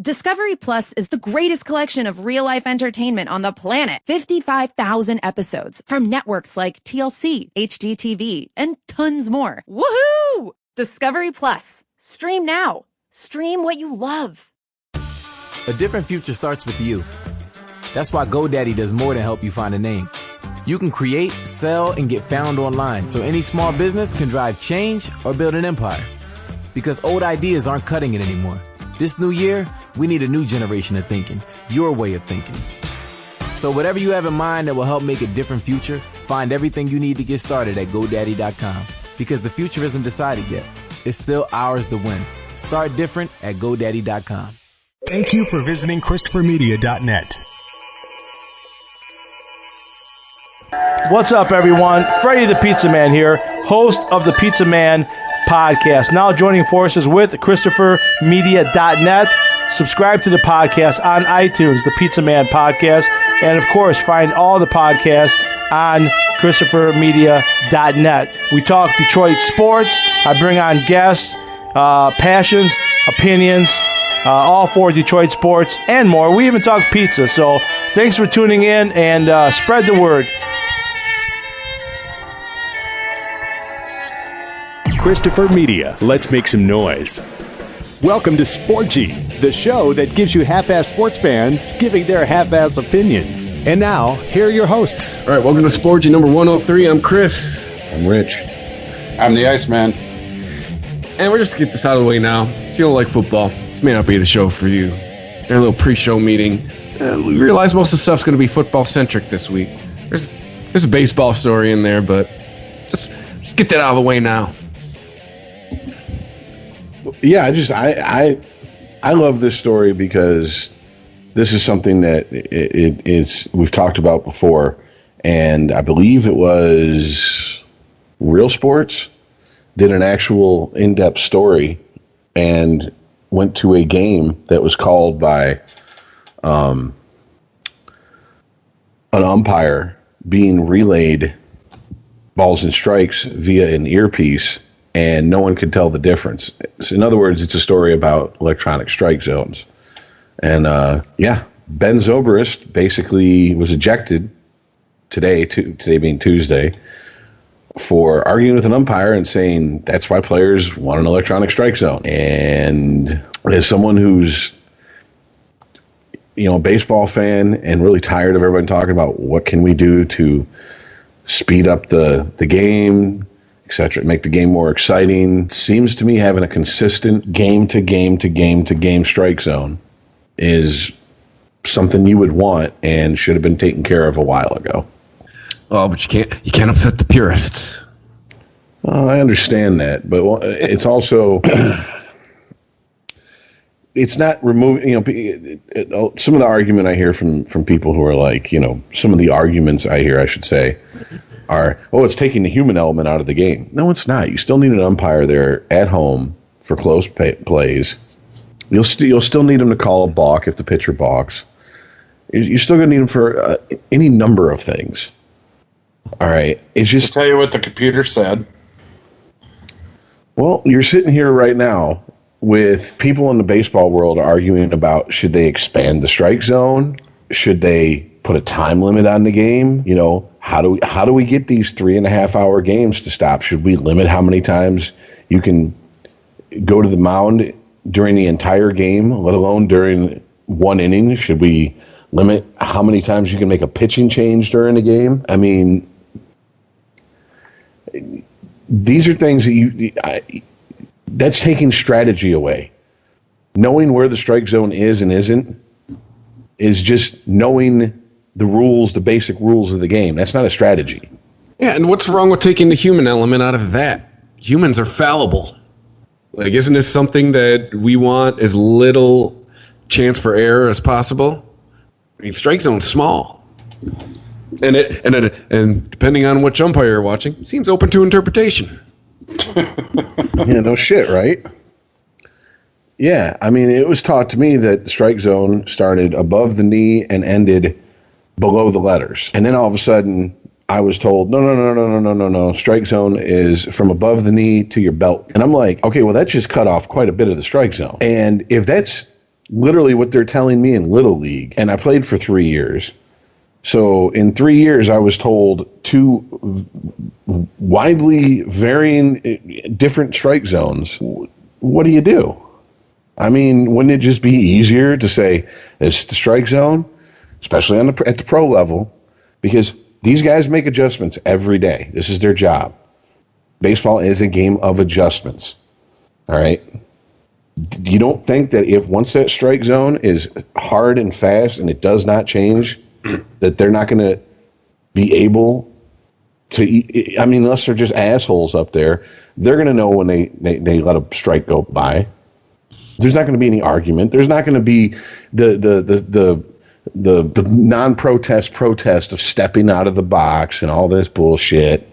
Discovery Plus is the greatest collection of real-life entertainment on the planet. 55,000 episodes from networks like TLC, HGTV, and tons more. Woohoo! Discovery Plus. Stream now. Stream what you love. A different future starts with you. That's why GoDaddy does more than help you find a name. You can create, sell, and get found online so any small business can drive change or build an empire. Because old ideas aren't cutting it anymore. This new year, we need a new generation of thinking, your way of thinking. So whatever you have in mind that will help make a different future, find everything you need to get started at GoDaddy.com. Because the future isn't decided yet. It's still ours to win. Start different at GoDaddy.com. Thank you for visiting ChristopherMedia.net. What's up, everyone? Freddie the Pizza Man here, host of the Pizza Man podcast. Now joining forces with ChristopherMedia.net. Subscribe to the podcast on iTunes, the Pizza Man podcast. And, of course, find all the podcasts on ChristopherMedia.net. We talk Detroit sports. I bring on guests, passions, opinions, all for Detroit sports and more. We even talk pizza. So thanks for tuning in and spread the word. Christopher Media. Let's make some noise. Welcome to Sporgy, the show that gives you half-ass sports fans giving their half-ass opinions. And now, here are your hosts. All right, welcome to Sporgy number 103. I'm Chris. I'm Rich. I'm the Iceman. And we're just to get this out of the way now. It's feeling like football. This may not be the show for you. In a little pre-show meeting, we realize most of the stuff's going to be football-centric this week. There's a baseball story in there, but just get that out of the way now. Yeah, I love this story because this is something that we've talked about before, and I believe it was Real Sports did an actual in-depth story and went to a game that was called by an umpire being relayed balls and strikes via an earpiece, and no one could tell the difference. So in other words, it's a story about electronic strike zones. And, Ben Zobrist basically was ejected today being Tuesday, for arguing with an umpire and saying that's why players want an electronic strike zone. And as someone who's, a baseball fan and really tired of everyone talking about what can we do to speed up the game, etc., make the game more exciting, seems to me having a consistent game-to-game-to-game-to-game strike zone is something you would want and should have been taken care of a while ago. Oh, but you can't upset the purists. Well, I understand that, but it's also it's not removing. Some of the argument I hear from people who are like, some of the arguments I hear, I should say, are, it's taking the human element out of the game. No, it's not. You still need an umpire there at home for close plays. You'll still need him to call a balk if the pitcher balks. You're still going to need him for any number of things. All right. It's just, I'll tell you what the computer said. Well, you're sitting here right now with people in the baseball world arguing about, should they expand the strike zone? Should they put a time limit on the game? How do we get these 3.5-hour games to stop? Should we limit how many times you can go to the mound during the entire game, let alone during one inning? Should we limit how many times you can make a pitching change during the game? I mean, these are things that that's taking strategy away. Knowing where the strike zone is and isn't is just knowing the rules, the basic rules of the game. That's not a strategy. Yeah, and what's wrong with taking the human element out of that? Humans are fallible. Like, isn't this something that we want as little chance for error as possible? I mean, strike zone's small. And depending on which umpire you're watching, it seems open to interpretation. Yeah, no shit, right? Yeah, I mean, it was taught to me that the strike zone started above the knee and ended below the letters. And then all of a sudden, I was told, no. Strike zone is from above the knee to your belt. And I'm like, okay, well, that just cut off quite a bit of the strike zone. And if that's literally what they're telling me in Little League. And I played for 3 years. So in 3 years, I was told two widely varying, different strike zones. What do you do? I mean, wouldn't it just be easier to say, this is the strike zone, especially at the pro level, because these guys make adjustments every day. This is their job. Baseball is a game of adjustments. All right? You don't think that if once that strike zone is hard and fast and it does not change, that they're not going to be able to, I mean, unless they're just assholes up there, they're going to know when they let a strike go by. There's not going to be any argument. There's not going to be the non-protest of stepping out of the box and all this bullshit.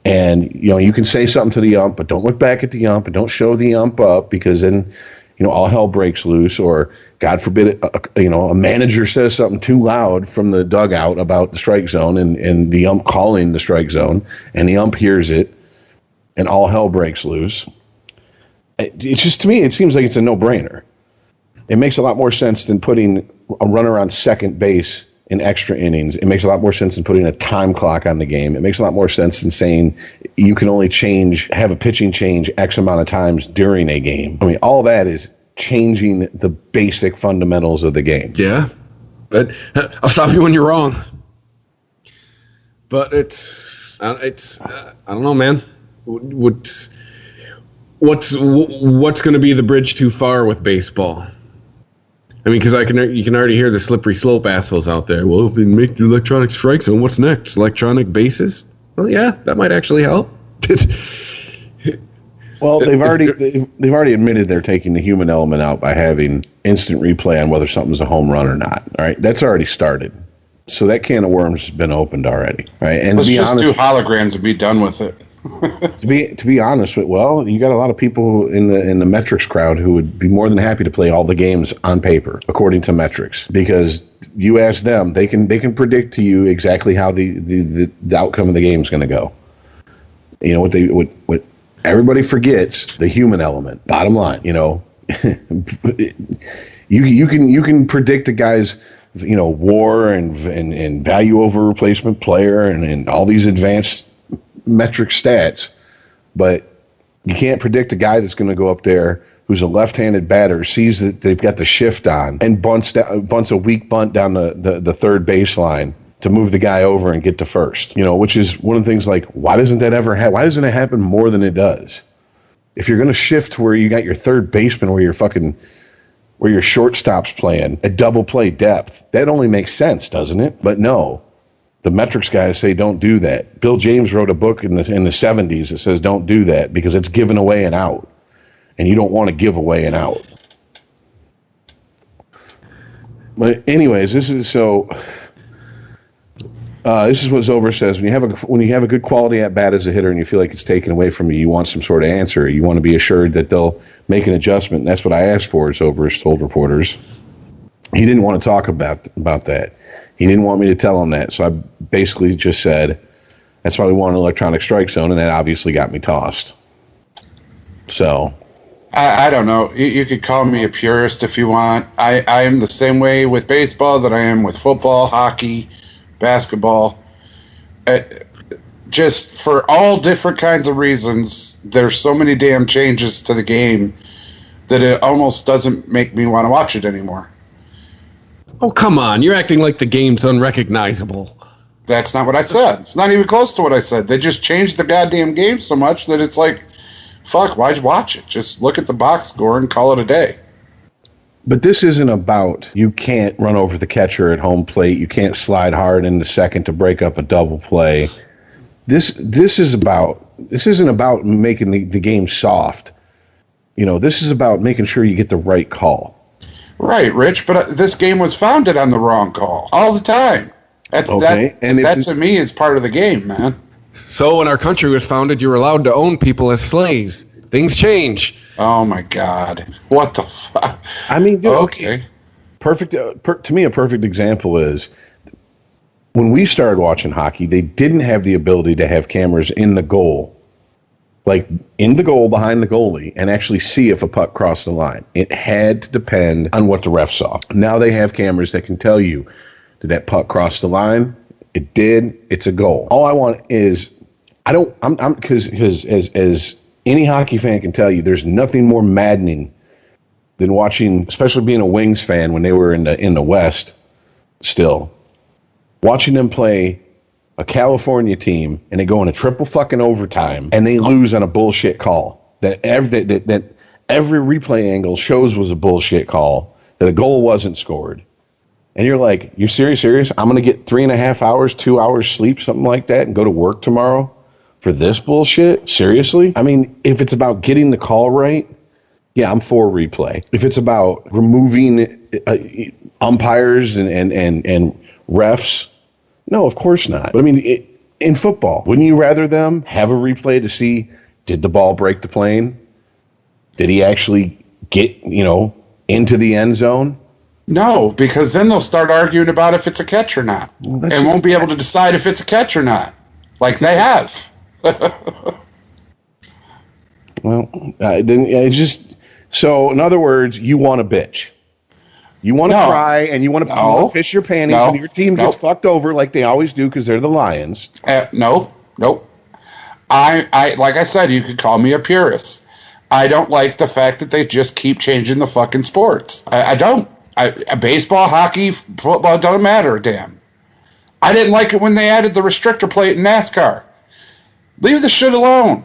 And, you know, you can say something to the ump, but don't look back at the ump and don't show the ump up, because then, you know, all hell breaks loose. Or, God forbid, a manager says something too loud from the dugout about the strike zone and the ump calling the strike zone, and the ump hears it, and all hell breaks loose. It's just, to me, it seems like it's a no-brainer. It makes a lot more sense than putting a runner on second base in extra innings. It makes a lot more sense than putting a time clock on the game. It makes a lot more sense than saying you can only have a pitching change X amount of times during a game. I mean, all that is changing the basic fundamentals of the game. Yeah. But I'll stop you when you're wrong. But it's I don't know, man. What's going to be the bridge too far with baseball? I mean, because you can already hear the slippery slope assholes out there. Well, if they make the electronic strike zone, what's next? Electronic bases? Well, yeah, that might actually help. Well, they've already admitted they're taking the human element out by having instant replay on whether something's a home run or not. All right, that's already started. So that can of worms has been opened already. Right, and let's just do holograms and be done with it. to be honest with, well, you got a lot of people in the metrics crowd who would be more than happy to play all the games on paper according to metrics, because you ask them, they can predict to you exactly how the outcome of the game is going to go. You know what everybody forgets, the human element. Bottom line, you know, you can predict a guy's, you know, WAR and value over replacement player and all these advanced metric stats, but you can't predict a guy that's going to go up there who's a left-handed batter, sees that they've got the shift on, and bunts a weak bunt down the third baseline to move the guy over and get to first. You know, which is one of the things, like, why doesn't that ever happen? Why doesn't it happen more than it does? If you're going to shift where you got your third baseman, where your shortstop's playing at double play depth, that only makes sense, doesn't it? But no. The metrics guys say don't do that. Bill James wrote a book in the 70s that says don't do that because it's giving away an out, and you don't want to give away an out. But anyways, this is what Zobrist says. When you have a good quality at bat as a hitter and you feel like it's taken away from you, you want some sort of answer. You want to be assured that they'll make an adjustment. And that's what I asked for, Zobrist told reporters. He didn't want to talk about that. He didn't want me to tell him that, so I basically just said, that's why we want an electronic strike zone, and that obviously got me tossed. So, I don't know. You could call me a purist if you want. I am the same way with baseball that I am with football, hockey, basketball. Just for all different kinds of reasons, there's so many damn changes to the game that it almost doesn't make me want to watch it anymore. Oh, come on. You're acting like the game's unrecognizable. That's not what I said. It's not even close to what I said. They just changed the goddamn game so much that it's like, fuck, why'd you watch it? Just look at the box score and call it a day. But this isn't about, you can't run over the catcher at home plate. You can't slide hard in the second to break up a double play. This isn't about making the game soft. You know, this is about making sure you get the right call. Right, Rich, but this game was founded on the wrong call all the time. That to me is part of the game, man. So when our country was founded, you were allowed to own people as slaves. Things change. Oh, my God. What the fuck? I mean, dude, okay. Perfect. To me, a perfect example is when we started watching hockey, they didn't have the ability to have cameras in the goal like in the goal behind the goalie, and actually see if a puck crossed the line. It had to depend on what the ref saw. Now they have cameras that can tell you, did that puck cross the line? It did. It's a goal. All I want is, because as any hockey fan can tell you, there's nothing more maddening than watching, especially being a Wings fan when they were in the West still, watching them play a California team and they go in a triple fucking overtime and they lose on a bullshit call that every replay angle shows was a bullshit call, that a goal wasn't scored. And you're like, you serious? I'm going to get 3.5 hours, 2 hours sleep, something like that, and go to work tomorrow for this bullshit? Seriously? I mean, if it's about getting the call right, yeah, I'm for replay. If it's about removing umpires and refs, no, of course not. But I mean, in football, wouldn't you rather them have a replay to see, did the ball break the plane? Did he actually get, into the end zone? No, because then they'll start arguing about if it's a catch or not, and won't be able to decide if it's a catch or not, like they have. Well, then it's just, so in other words, you want to bitch. You want to cry, and you want to piss your panties when your team gets fucked over like they always do because they're the Lions. Nope. I like I said, you could call me a purist. I don't like the fact that they just keep changing the fucking sports. I don't. Baseball, hockey, football, doesn't matter a damn. I didn't like it when they added the restrictor plate in NASCAR. Leave the shit alone.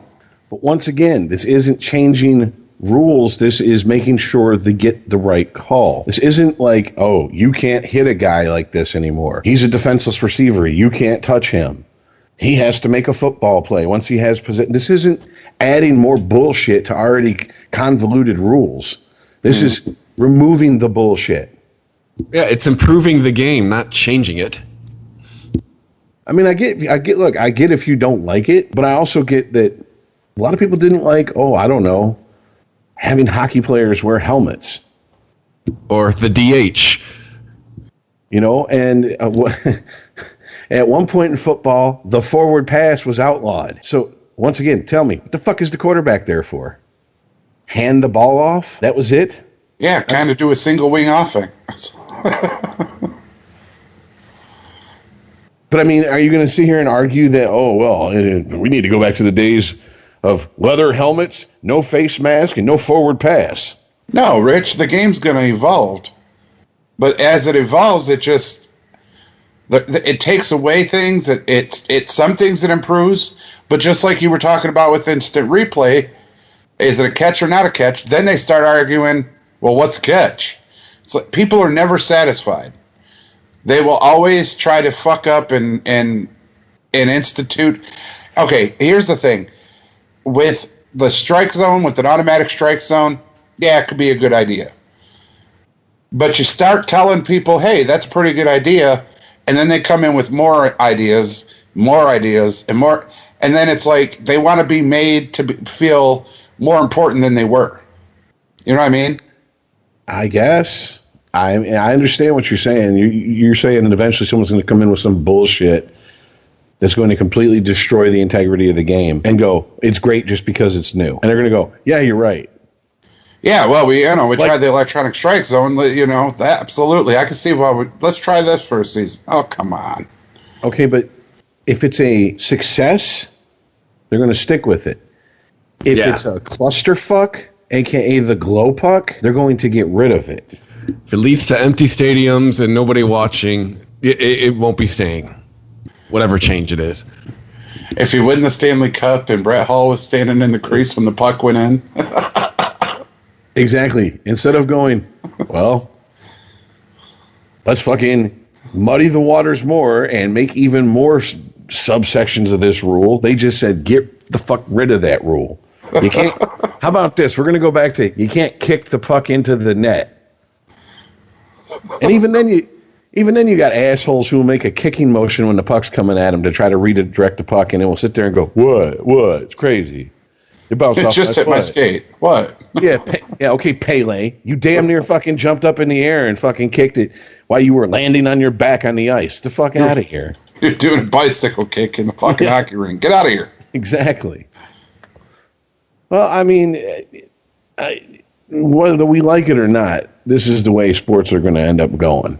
But once again, this isn't changing rules. This is making sure they get the right call. This isn't like, oh, you can't hit a guy like this anymore. He's a defenseless receiver. You can't touch him. He has to make a football play once he has possession. This isn't adding more bullshit to already convoluted rules. This is removing the bullshit. Yeah, it's improving the game, not changing it. I mean, I get if you don't like it, but I also get that a lot of people didn't like, having hockey players wear helmets. Or the DH. And at one point in football, the forward pass was outlawed. So, once again, tell me, what the fuck is the quarterback there for? Hand the ball off? That was it? Yeah, kind of do a single wing offing. But I mean, are you going to sit here and argue that, we need to go back to the days of leather helmets, no face mask, and no forward pass? No, Rich, the game's going to evolve. But as it evolves, it just it takes away things. It's some things that improves. But just like you were talking about with instant replay, is it a catch or not a catch? Then they start arguing, well, what's a catch? It's like people are never satisfied. They will always try to fuck up and institute. Okay, here's the thing. With the strike zone, with an automatic strike zone, yeah, it could be a good idea. But you start telling people, hey, that's a pretty good idea, and then they come in with more ideas, and more, and then it's like they want to be made to feel more important than they were. You know what I mean? I guess. I understand what you're saying. You're saying that eventually someone's going to come in with some bullshit that's going to completely destroy the integrity of the game and go, it's great just because it's new. And they're going to go, yeah, you're right. Yeah, well, we tried the electronic strike zone, that absolutely. I can see let's try this for a season. Oh, come on. Okay, but if it's a success, they're going to stick with it. If it's a clusterfuck, aka the glow puck, they're going to get rid of it. If it leads to empty stadiums and nobody watching, it won't be staying. Whatever change it is. If you win the Stanley Cup and Brett Hull was standing in the crease when the puck went in. Exactly. Instead of going, well, let's fucking muddy the waters more and make even more subsections of this rule, they just said, get the fuck rid of that rule. You can't. How about this? We're going to go back to, you can't kick the puck into the net. And even then you got assholes who will make a kicking motion when the puck's coming at them to try to redirect the puck, and then will sit there and go, what? It's crazy. It bounced off just hit my skate. What? Okay, Pele. You damn near fucking jumped up in the air and fucking kicked it while you were landing on your back on the ice. Get the fuck out of here. You're doing a bicycle kick in the fucking hockey ring. Get out of here. Exactly. Well, I mean, whether we like it or not, this is the way sports are going to end up going.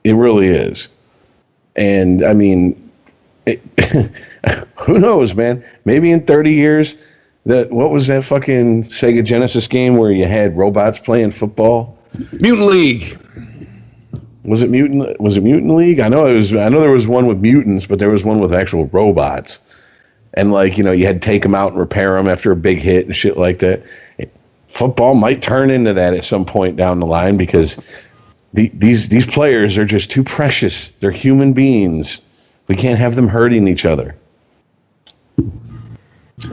It really is. And, I mean, who knows, man? Maybe in 30 years, what was that fucking Sega Genesis game where you had robots playing football? Mutant League. Was it Mutant League? I know there was one with mutants, but there was one with actual robots. And, like, you had to take them out and repair them after a big hit and shit like that. Football might turn into that at some point down the line because these players are just too precious. They're human beings. We can't have them hurting each other.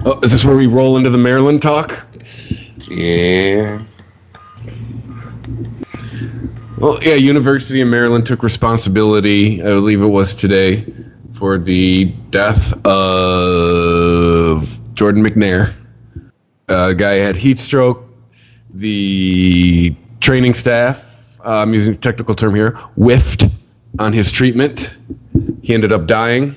Oh, is this where we roll into the Maryland talk? Yeah. Well, yeah, University of Maryland took responsibility, I believe it was today, for the death of Jordan McNair. A guy had heat stroke. The training staff, I'm using a technical term here, whiffed on his treatment. He ended up dying.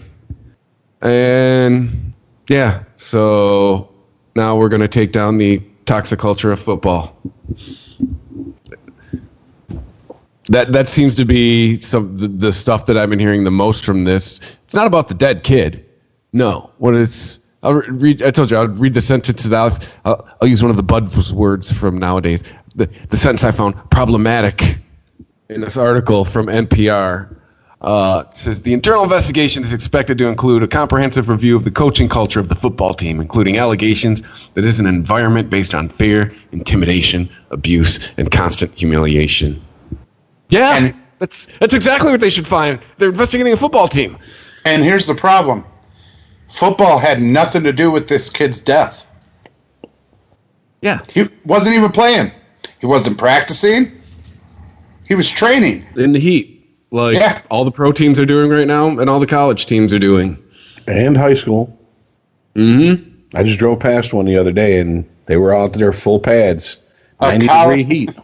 And, yeah, so now we're going to take down the toxic culture of football. That seems to be the stuff that I've been hearing the most from this. It's not about the dead kid. No. I told you I'll read the sentences out. I'll use one of the buzzwords from nowadays. The sentence I found problematic in this article from NPR says the internal investigation is expected to include a comprehensive review of the coaching culture of the football team, including allegations that it is an environment based on fear, intimidation, abuse, and constant humiliation. Yeah, and that's exactly what they should find. They're investigating a football team. And here's the problem. Football had nothing to do with this kid's death. Yeah. He wasn't even playing. He wasn't practicing. He was training. In the heat. Like all the pro teams are doing right now and all the college teams are doing. And high school. Mm-hmm. I just drove past one the other day and they were out there full pads. 90-degree heat.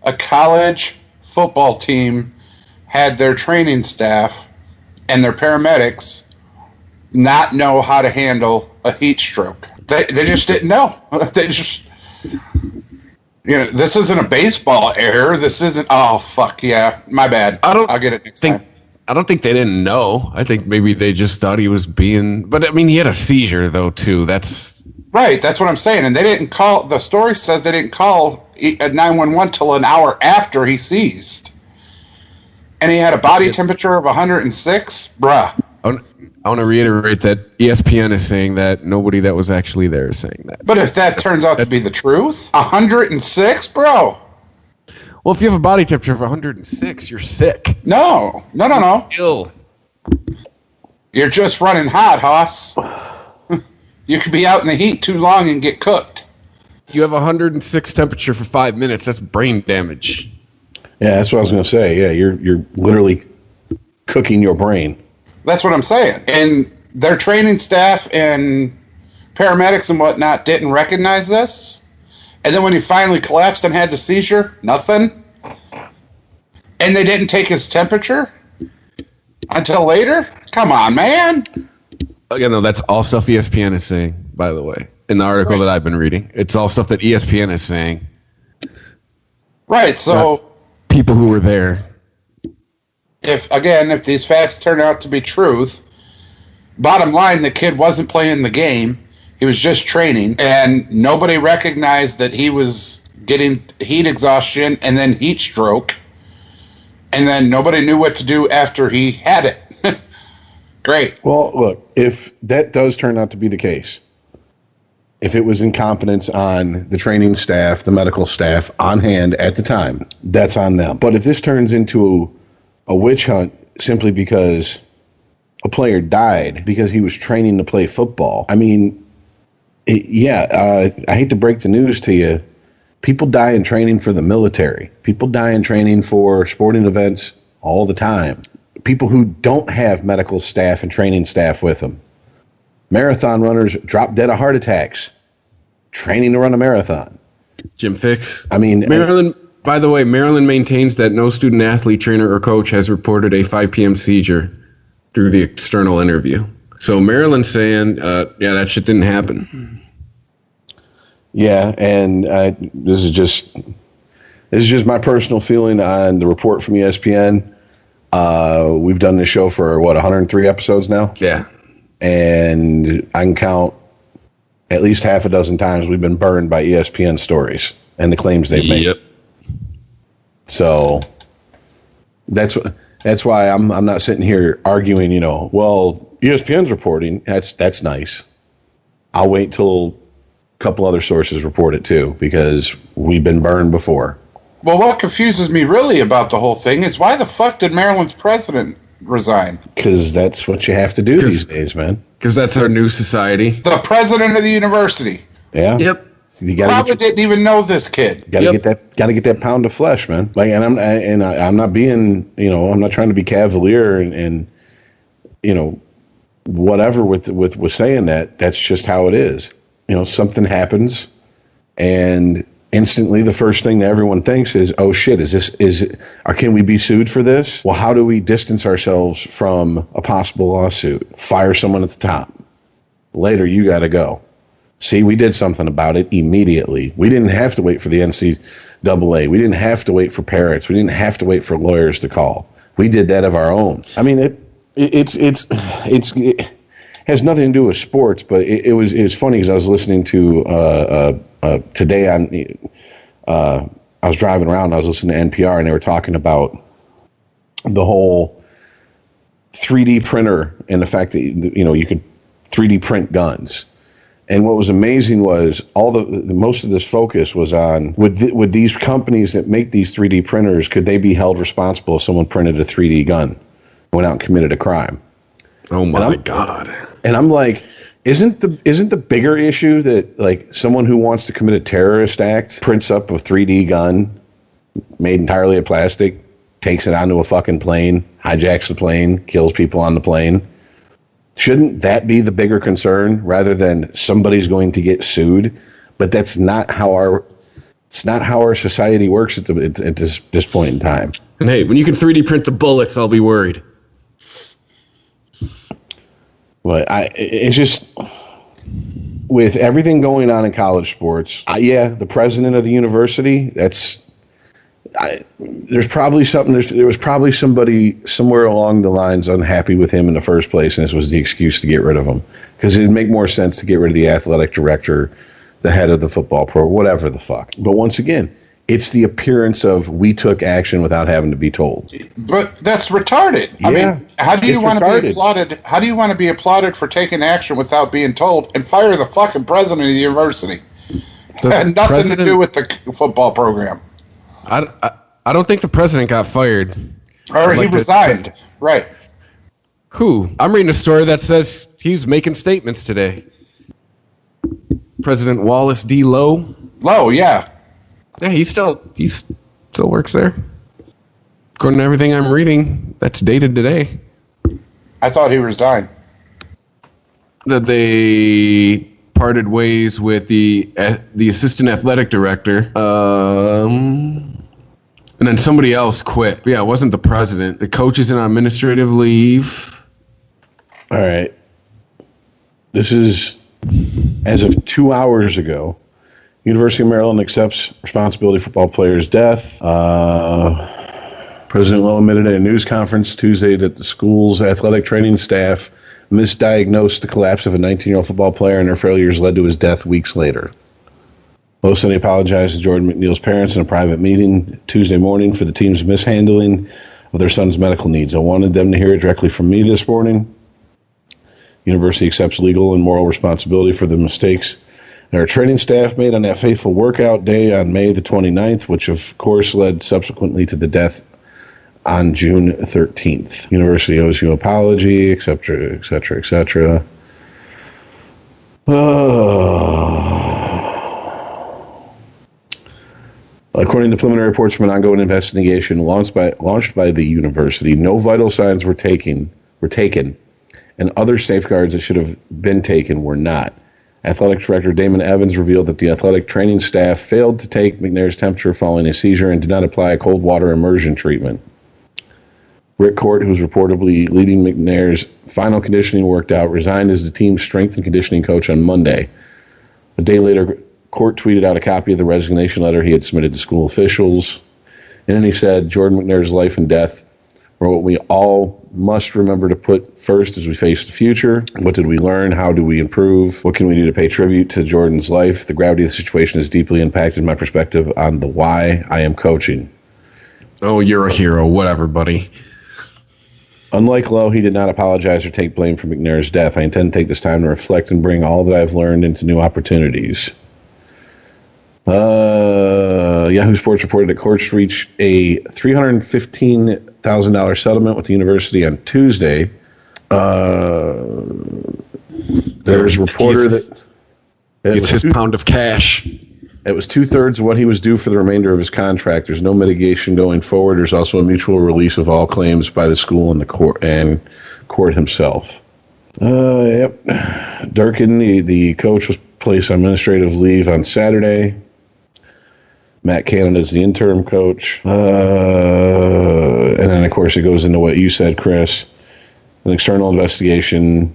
A college football team had their training staff and their paramedics not know how to handle a heat stroke. They just didn't know. They just, this isn't a baseball error. This isn't. Oh fuck yeah, my bad. I'll get it next time. I don't think they didn't know. I think maybe they just thought he was being. But I mean, he had a seizure though too. That's right. That's what I'm saying. And they didn't call. The story says they didn't call 911 till an hour after he seized, and he had a body temperature of 106. Bruh. I want to reiterate that ESPN is saying that. Nobody that was actually there is saying that. But if that turns out to be the truth, 106, bro. Well, if you have a body temperature of 106, you're sick. No. Ill. You're just running hot, Hoss. You could be out in the heat too long and get cooked. You have 106 temperature for 5 minutes. That's brain damage. Yeah, that's what I was going to say. Yeah, you're literally cooking your brain. That's what I'm saying. And their training staff and paramedics and whatnot didn't recognize this. And then when he finally collapsed and had the seizure, nothing. And they didn't take his temperature until later? Come on, man. Again, though, that's all stuff ESPN is saying, by the way, in the article that I've been reading. It's all stuff that ESPN is saying. Right, so... Not people who were there. If these facts turn out to be truth, bottom line, the kid wasn't playing the game. He was just training, and nobody recognized that he was getting heat exhaustion and then heat stroke, and then nobody knew what to do after he had it. Great. Well, look, if that does turn out to be the case, if it was incompetence on the training staff, the medical staff on hand at the time, that's on them. But if this turns into a witch hunt simply because a player died because he was training to play football, I mean, I hate to break the news to you. People die in training for the military. People die in training for sporting events all the time. People who don't have medical staff and training staff with them. Marathon runners drop dead of heart attacks training to run a marathon. Jim Fix. I mean, Maryland, by the way, Maryland maintains that no student athlete, trainer, or coach has reported a 5 p.m. seizure through the external interview. So Maryland's saying, that shit didn't happen. Yeah, and this is just my personal feeling on the report from ESPN. We've done this show for 103 episodes now. Yeah, and I can count at least half a dozen times we've been burned by ESPN stories and the claims they've made. Yep. So that's why I'm not sitting here arguing. Well, ESPN's reporting. That's nice. I'll wait till a couple other sources report it too, because we've been burned before. Well, what confuses me really about the whole thing is why the fuck did Maryland's president resign? Because that's what you have to do these days, man. Because that's our new society. The president of the university. Yeah. Yep. You probably didn't even know this kid. Got to get that pound of flesh, man. Like, and I'm not being, I'm not trying to be cavalier and whatever with saying that. That's just how it is. Something happens, and instantly the first thing that everyone thinks is, oh shit, can we be sued for this? Well, how do we distance ourselves from a possible lawsuit? Fire someone at the top. Later, you got to go. See, we did something about it immediately. We didn't have to wait for the NCAA. We didn't have to wait for parents. We didn't have to wait for lawyers to call. We did that of our own. I mean, it has nothing to do with sports, but it was funny because I was listening to today I was driving around and I was listening to NPR and they were talking about the whole 3D printer and the fact that you could 3D print guns. And what was amazing was all the most of this focus was on would these companies that make these 3D printers, could they be held responsible if someone printed a 3D gun, went out and committed a crime? Oh my God! And I'm like, isn't the bigger issue that like someone who wants to commit a terrorist act prints up a 3D gun made entirely of plastic, takes it onto a fucking plane, hijacks the plane, kills people on the plane? Shouldn't that be the bigger concern rather than somebody's going to get sued? But that's not how our society works at this point in time. And hey, when you can 3D print the bullets, I'll be worried. But it's just with everything going on in college sports. The president of the university. There's probably something. There was probably somebody somewhere along the lines unhappy with him in the first place, and this was the excuse to get rid of him, because it'd make more sense to get rid of the athletic director, the head of the football program, whatever the fuck. But once again, it's the appearance of we took action without having to be told. But that's retarded. Yeah, I mean, how do you want to be applauded? How do you want to be applauded for taking action without being told, and fire the fucking president of the university? Had nothing to do with the football program. I don't think the president got fired. Or he resigned. Right. Who? I'm reading a story that says he's making statements today. President Wallace D. Lowe. Lowe, yeah. Yeah, he still works there. According to everything I'm reading, that's dated today. I thought he resigned. That they parted ways with the assistant athletic director. And then somebody else quit. But yeah, it wasn't the president. The coach is in administrative leave. All right. This is, as of 2 hours ago, University of Maryland accepts responsibility for football player's death. President Lowe admitted at a news conference Tuesday that the school's athletic training staff misdiagnosed the collapse of a 19-year-old football player, and their failures led to his death weeks later. Lowe said he apologized to Jordan McNair's parents in a private meeting Tuesday morning for the team's mishandling of their son's medical needs. I wanted them to hear it directly from me this morning. University accepts legal and moral responsibility for the mistakes that our training staff made on that fateful workout day on May the 29th, which of course led subsequently to the death on June 13th. University owes you an apology, etc., etc., etc. According to preliminary reports from an ongoing investigation launched by the university, no vital signs were taken, and other safeguards that should have been taken were not. Athletic Director Damon Evans revealed that the athletic training staff failed to take McNair's temperature following a seizure and did not apply a cold water immersion treatment. Rick Court, who was reportedly leading McNair's final conditioning workout, resigned as the team's strength and conditioning coach on Monday. A day later, Court tweeted out a copy of the resignation letter he had submitted to school officials. And then he said, Jordan McNair's life and death are what we all must remember to put first as we face the future. What did we learn? How do we improve? What can we do to pay tribute to Jordan's life? The gravity of the situation has deeply impacted my perspective on the why I am coaching. Oh, you're a hero. Whatever, buddy. Unlike Lowe, he did not apologize or take blame for McNair's death. I intend to take this time to reflect and bring all that I've learned into new opportunities. Yahoo Sports reported that courts reached a $315,000 settlement with the university on Tuesday. There's a reporter that it's his pound of cash. It was 2/3 of what he was due for the remainder of his contract. There's no mitigation going forward. There's also a mutual release of all claims by the school and the court himself. Yep. Durkin, the coach, was placed on administrative leave on Saturday. Matt Canada is the interim coach. And then, of course, it goes into what you said, Chris. An external investigation,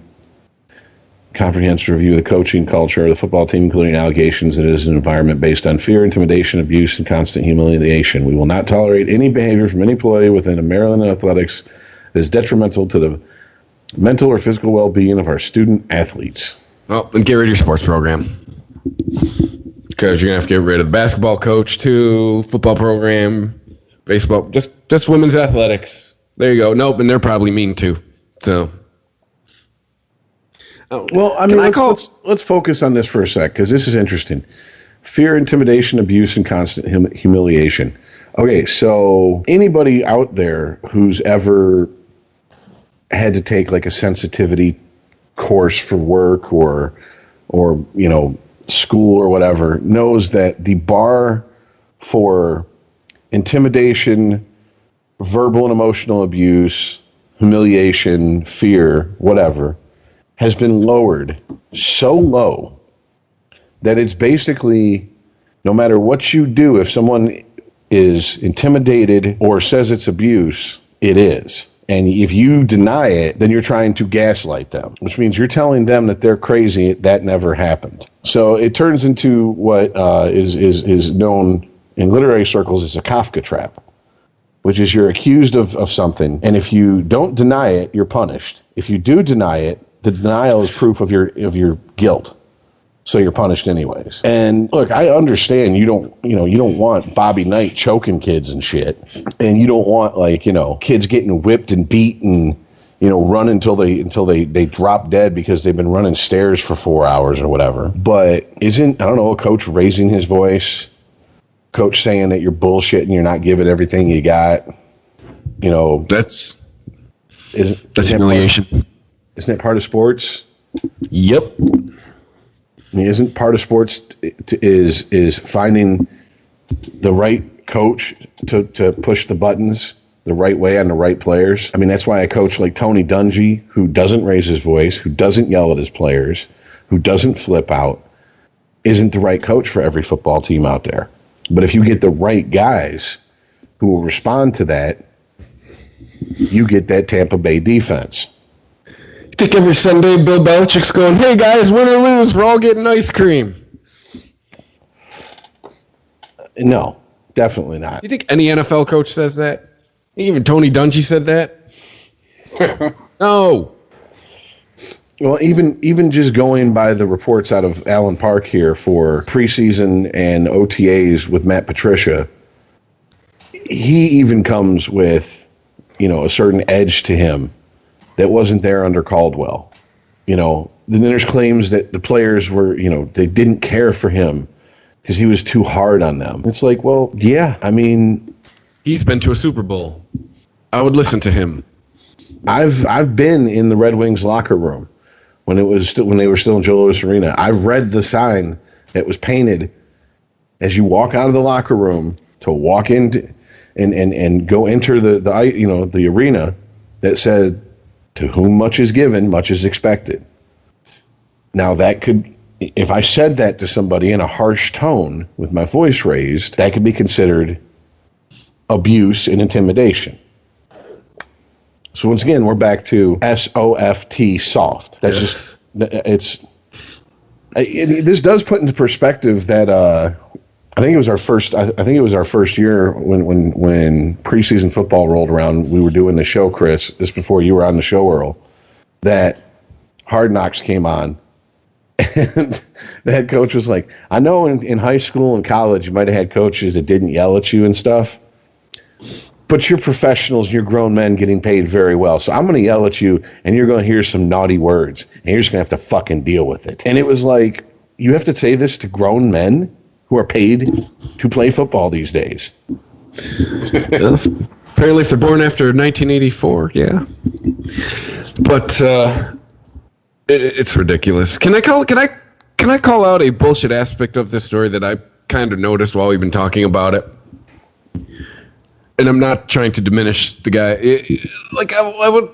comprehensive review of the coaching culture of the football team, including allegations that it is an environment based on fear, intimidation, abuse, and constant humiliation. We will not tolerate any behavior from any employee within Maryland athletics that is detrimental to the mental or physical well-being of our student athletes. Oh, and get rid of your sports program. Because you're going to have to get rid of the basketball coach, too, football program, baseball, just women's athletics. There you go. Nope, and they're probably mean, too. So... Well, I mean, let's focus on this for a sec, because this is interesting. Fear, intimidation, abuse, and constant humiliation. Okay, so anybody out there who's ever had to take like a sensitivity course for work or you know, school or whatever knows that the bar for intimidation, verbal and emotional abuse, humiliation, fear, whatever, has been lowered so low that it's basically, no matter what you do, if someone is intimidated or says it's abuse, it is. And if you deny it, then you're trying to gaslight them, which means you're telling them that they're crazy, that never happened. So it turns into what is known in literary circles as a Kafka trap, which is you're accused of something, and if you don't deny it, you're punished. If you do deny it, the denial is proof of your guilt, so you're punished anyways. And look, I understand you don't want Bobby Knight choking kids and shit, and you don't want kids getting whipped and beat and run until they drop dead because they've been running stairs for 4 hours or whatever. But isn't a coach raising his voice, coach saying that you're bullshit and you're not giving everything you got? That's humiliation. Isn't it part of sports? Yep. I mean, isn't part of sports is finding the right coach to push the buttons the right way on the right players? I mean, that's why a coach like Tony Dungy, who doesn't raise his voice, who doesn't yell at his players, who doesn't flip out, isn't the right coach for every football team out there. But if you get the right guys who will respond to that, you get that Tampa Bay defense. I think every Sunday Bill Belichick's going, hey guys, win or lose, we're all getting ice cream. No, definitely not. You think any NFL coach says that? Even Tony Dungy said that? No. Well, even just going by the reports out of Allen Park here for preseason and OTAs with Matt Patricia, he even comes with, a certain edge to him that wasn't there under Caldwell. Then there's claims that the players were, they didn't care for him because he was too hard on them. It's like, well, yeah, I mean, he's been to a Super Bowl. I would listen to him. I've been in the Red Wings locker room when they were still in Joe Louis Arena. I've read the sign that was painted as you walk out of the locker room to walk into and go enter the arena that said, "To whom much is given, much is expected." Now that could, if I said that to somebody in a harsh tone with my voice raised, that could be considered abuse and intimidation. So once again, we're back to SOFT, soft. That's just, it's, This does put into perspective that I think it was our first. I think it was our first year when preseason football rolled around. We were doing the show, Chris. This before you were on the show, Earl. That Hard Knocks came on, and the head coach was like, "I know in high school and college you might have had coaches that didn't yell at you and stuff, but you're professionals. You're grown men getting paid very well. So I'm going to yell at you, and you're going to hear some naughty words, and you're just going to have to fucking deal with it." And it was like, you have to say this to grown men who are paid to play football these days. Apparently, if they're born after 1984, yeah. But it's ridiculous. Can I call out a bullshit aspect of this story that I kind of noticed while we've been talking about it? And I'm not trying to diminish the guy. I would.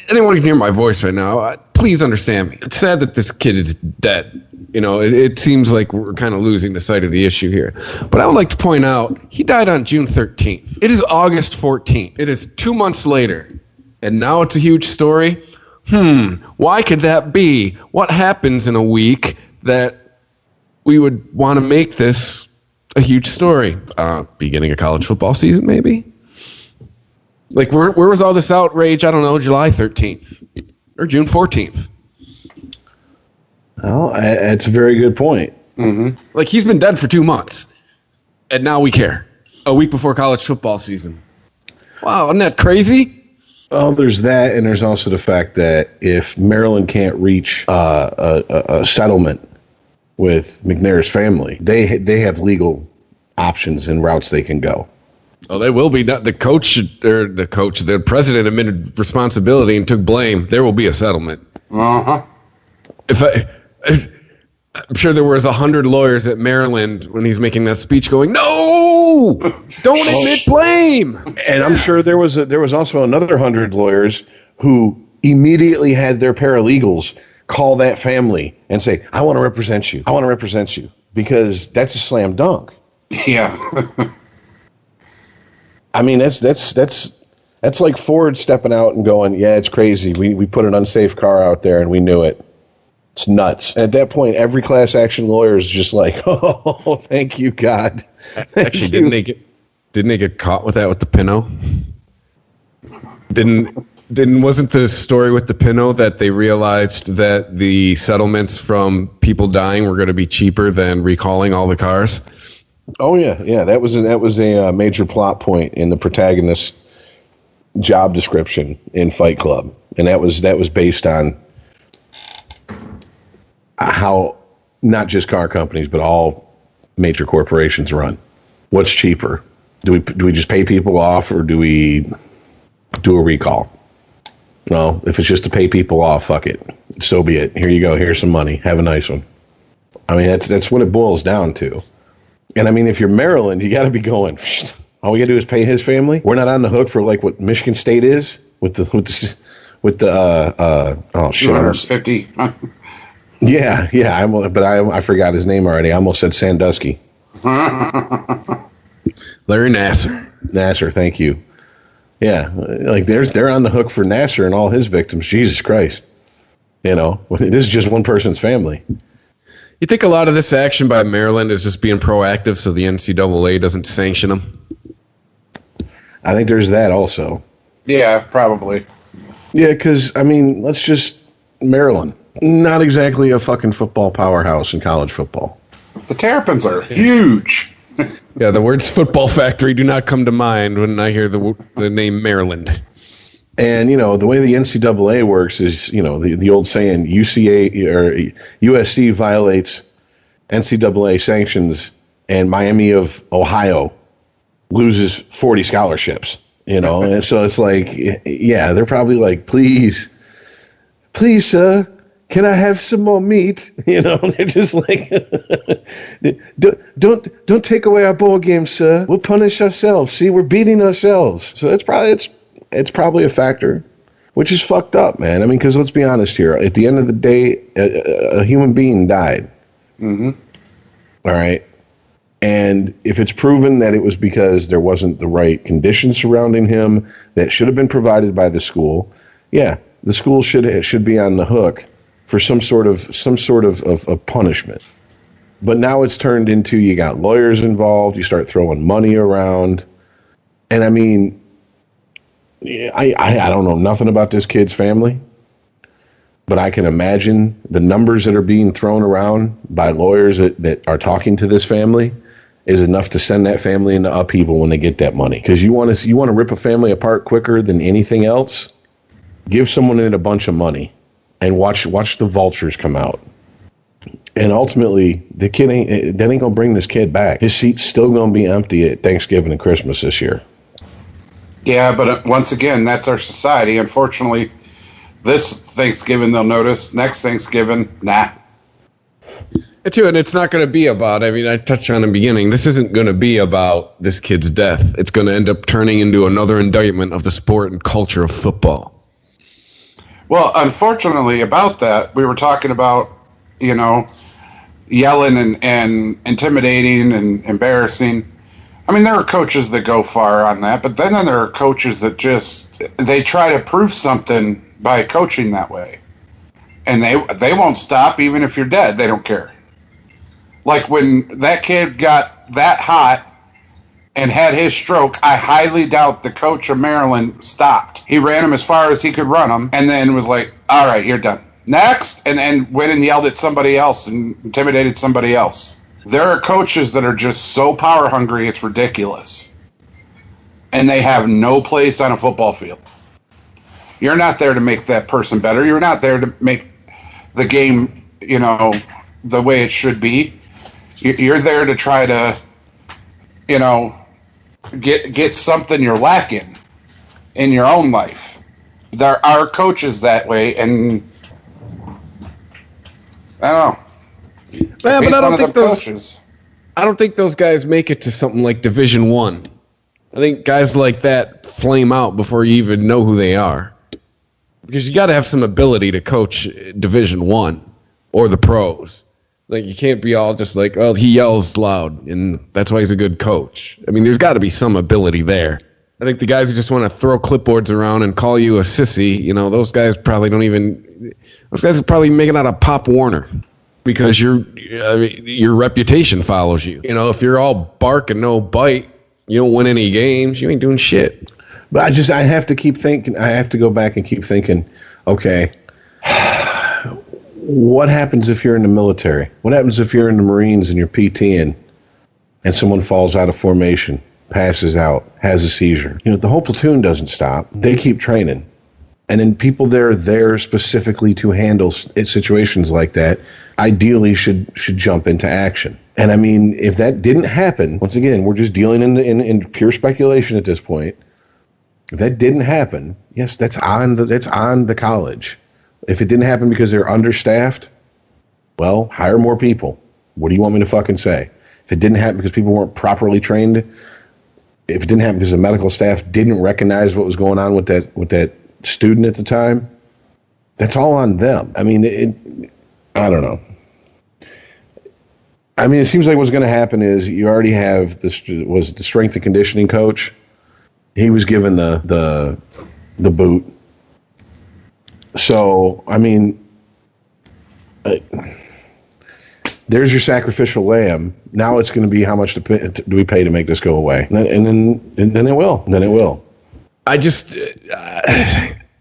Anyone can hear my voice right now. Please understand me. It's sad that this kid is dead. It seems like we're kind of losing the sight of the issue here. But I would like to point out, he died on June 13th. It is August 14th. It is 2 months later. And now it's a huge story. Why could that be? What happens in a week that we would want to make this a huge story? Beginning of college football season, maybe? Like, where was all this outrage, I don't know, July 13th or June 14th? Oh, that's a very good point. Mm-hmm. Like, he's been dead for 2 months, and now we care. A week before college football season. Wow, isn't that crazy? Well, there's that, and there's also the fact that if Maryland can't reach a settlement with McNair's family, they have legal options and routes they can go. Oh, they will be. The president admitted responsibility and took blame. There will be a settlement. Uh-huh. I'm sure there was 100 lawyers at Maryland when he's making that speech going, "No, don't admit blame." And I'm sure there was also another 100 lawyers who immediately had their paralegals call that family and say, "I want to represent you. I want to represent you," because that's a slam dunk. Yeah. I mean, that's like Ford stepping out and going, "Yeah, it's crazy. We put an unsafe car out there and we knew it. It's nuts." And at that point, every class action lawyer is just like, "Oh, thank you, God." Actually, didn't they get caught with that with the Pinot? Wasn't the story with the Pinot that they realized that the settlements from people dying were going to be cheaper than recalling all the cars? Oh yeah. That was a major plot point in the protagonist's job description in Fight Club, and that was based on how not just car companies but all major corporations run. What's cheaper? Do we just pay people off, or do we do a recall? Well, if it's just to pay people off, fuck it. So be it. Here you go. Here's some money. Have a nice one. I mean, that's what it boils down to. And I mean, if you're Maryland, you got to be going, all we got to do is pay his family. We're not on the hook for like what Michigan State is with the 250. Yeah. I forgot his name already. I almost said Sandusky. Larry Nassar, thank you. Yeah, like they're on the hook for Nassar and all his victims. Jesus Christ. This is just one person's family. You think a lot of this action by Maryland is just being proactive so the NCAA doesn't sanction them? I think there's that also. Yeah, probably. Yeah, because, I mean, Maryland, not exactly a fucking football powerhouse in college football. The Terrapins are huge. Yeah, the words football factory do not come to mind when I hear the name Maryland. And, the way the NCAA works is, the old saying, USC violates NCAA sanctions and Miami of Ohio loses 40 scholarships, And so it's like, yeah, they're probably like, please, sir, can I have some more meat? They're just like, don't take away our bowl game, sir. We'll punish ourselves. See, we're beating ourselves. So it's probably a factor, which is fucked up, man. I mean, because let's be honest here. At the end of the day, a human being died. Mm-hmm. All right. And if it's proven that it was because there wasn't the right conditions surrounding him that should have been provided by the school, yeah, the school should be on the hook for some sort of punishment. But now it's turned into you got lawyers involved, you start throwing money around. And I mean, I don't know nothing about this kid's family, but I can imagine the numbers that are being thrown around by lawyers that are talking to this family is enough to send that family into upheaval when they get that money. Because you want to rip a family apart quicker than anything else, give someone a bunch of money and watch the vultures come out. And ultimately, the kid ain't gonna bring this kid back. His seat's still gonna be empty at Thanksgiving and Christmas this year. Yeah, but once again, that's our society. Unfortunately, this Thanksgiving they'll notice. Next Thanksgiving, nah. And it's not going to be about, I mean, I touched on in the beginning, this isn't going to be about this kid's death. It's going to end up turning into another indictment of the sport and culture of football. Well, unfortunately about that, we were talking about, yelling and intimidating and embarrassing. I mean, there are coaches that go far on that, but then there are coaches that they try to prove something by coaching that way. And they won't stop even if you're dead. They don't care. Like when that kid got that hot and had his stroke, I highly doubt the coach of Maryland stopped. He ran him as far as he could run him and then was like, all right, you're done. Next, and then went and yelled at somebody else and intimidated somebody else. There are coaches that are just so power hungry, it's ridiculous. And they have no place on a football field. You're not there to make that person better. You're not there to make the game, the way it should be. You're there to try to, get something you're lacking in your own life. There are coaches that way, and I don't know. Yeah, but I don't think those guys make it to something like Division I. I think guys like that flame out before you even know who they are. Because you got to have some ability to coach Division I or the pros. Like, you can't be all just like, oh, he yells loud, and that's why he's a good coach. I mean, there's got to be some ability there. I think the guys who just want to throw clipboards around and call you a sissy, those guys probably don't even... Those guys are probably making out a Pop Warner because your reputation follows you. If you're all bark and no bite, you don't win any games, you ain't doing shit. But I have to keep thinking, I have to go back and keep thinking, okay, what happens if you're in the military? What happens if you're in the Marines and you're PTing and someone falls out of formation, passes out, has a seizure? The whole platoon doesn't stop. They keep training. And then people that are there specifically to handle situations like that ideally should jump into action. And I mean, if that didn't happen, once again, we're just dealing in pure speculation at this point. If that didn't happen, yes, that's on the college. If it didn't happen because they're understaffed, well, hire more people. What do you want me to fucking say? If it didn't happen because people weren't properly trained, if it didn't happen because the medical staff didn't recognize what was going on with that student at the time, that's all on them. I mean, I don't know. I mean, it seems like what's going to happen is you already have the strength and conditioning coach. He was given the boot. So, I mean, there's your sacrificial lamb. Now it's going to be how much do we pay to make this go away? And then it will. And then it will. I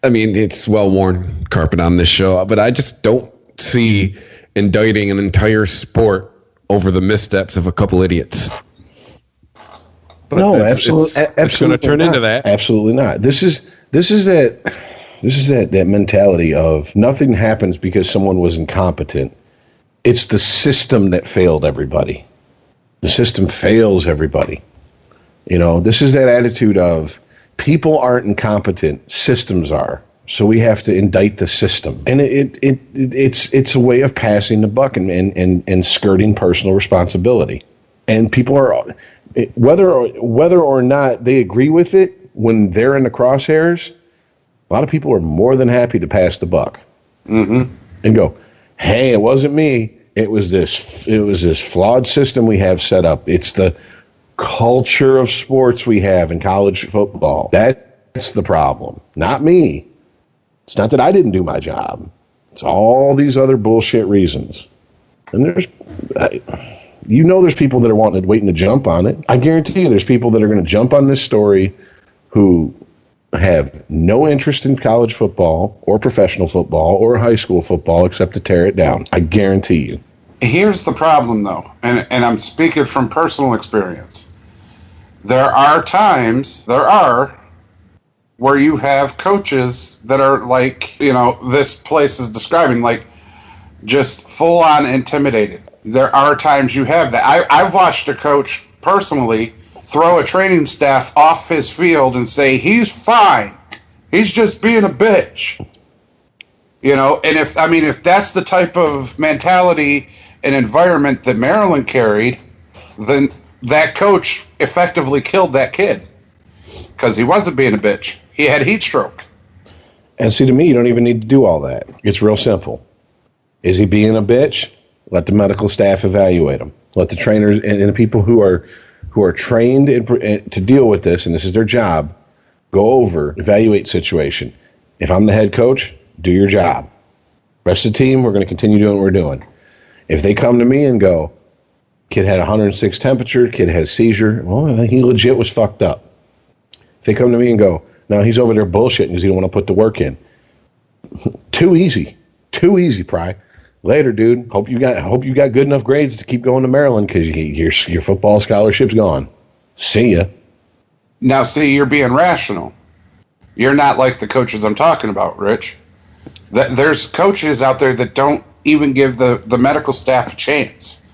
mean, it's well-worn carpet on this show, but I just don't see indicting an entire sport over the missteps of a couple idiots. But no, absolutely. It's going to turn into that. Absolutely not. This is that mentality of nothing happens because someone was incompetent. It's the system that failed everybody. The system fails everybody. This is that attitude of people aren't incompetent, systems are. So we have to indict the system. And it's a way of passing the buck and skirting personal responsibility. And people are, whether or not they agree with it when they're in the crosshairs, a lot of people are more than happy to pass the buck. Mm-hmm. And go, hey, it wasn't me. It was this flawed system we have set up. It's the culture of sports we have in college football. That's the problem, not me. It's not that I didn't do my job. It's all these other bullshit reasons. And there's people that are waiting to jump on it. I guarantee you there's people that are going to jump on this story who have no interest in college football or professional football or high school football except to tear it down. I guarantee you. Here's the problem, though, and I'm speaking from personal experience. There are times, where you have coaches that are like, this place is describing, like, just full-on intimidated. There are times you have that. I've watched a coach personally throw a training staff off his field and say, he's fine. He's just being a bitch. And if that's the type of mentality and environment that Maryland carried, then that coach effectively killed that kid because he wasn't being a bitch. He had heat stroke. And see, to me, you don't even need to do all that. It's real simple. Is he being a bitch? Let the medical staff evaluate him. Let the trainers and the people who are trained to deal with this, and this is their job, go over, evaluate situation. If I'm the head coach, do your job. Rest of the team, we're going to continue doing what we're doing. If they come to me and go, kid had 106 temperature, kid had a seizure, well, he legit was fucked up. If they come to me and go, no, he's over there bullshitting because he don't want to put the work in. Too easy, Pry. Later, dude. Hope you got good enough grades to keep going to Maryland because your football scholarship's gone. See ya. Now, see, you're being rational. You're not like the coaches I'm talking about, Rich. There's coaches out there that don't even give the medical staff a chance.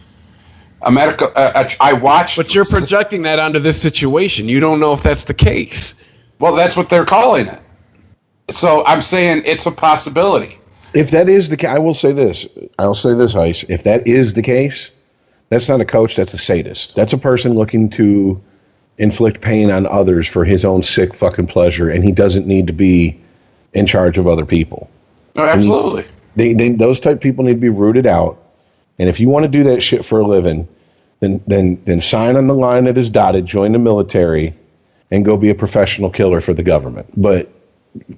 I watched. But you're projecting that onto this situation. You don't know if that's the case. Well, that's what they're calling it. So I'm saying it's a possibility. If that is the case, I will say this, Ice. If that is the case, that's not a coach, that's a sadist. That's a person looking to inflict pain on others for his own sick fucking pleasure, and he doesn't need to be in charge of other people. No, absolutely. Those type of people need to be rooted out. And if you want to do that shit for a living, then sign on the line that is dotted, join the military, and go be a professional killer for the government. But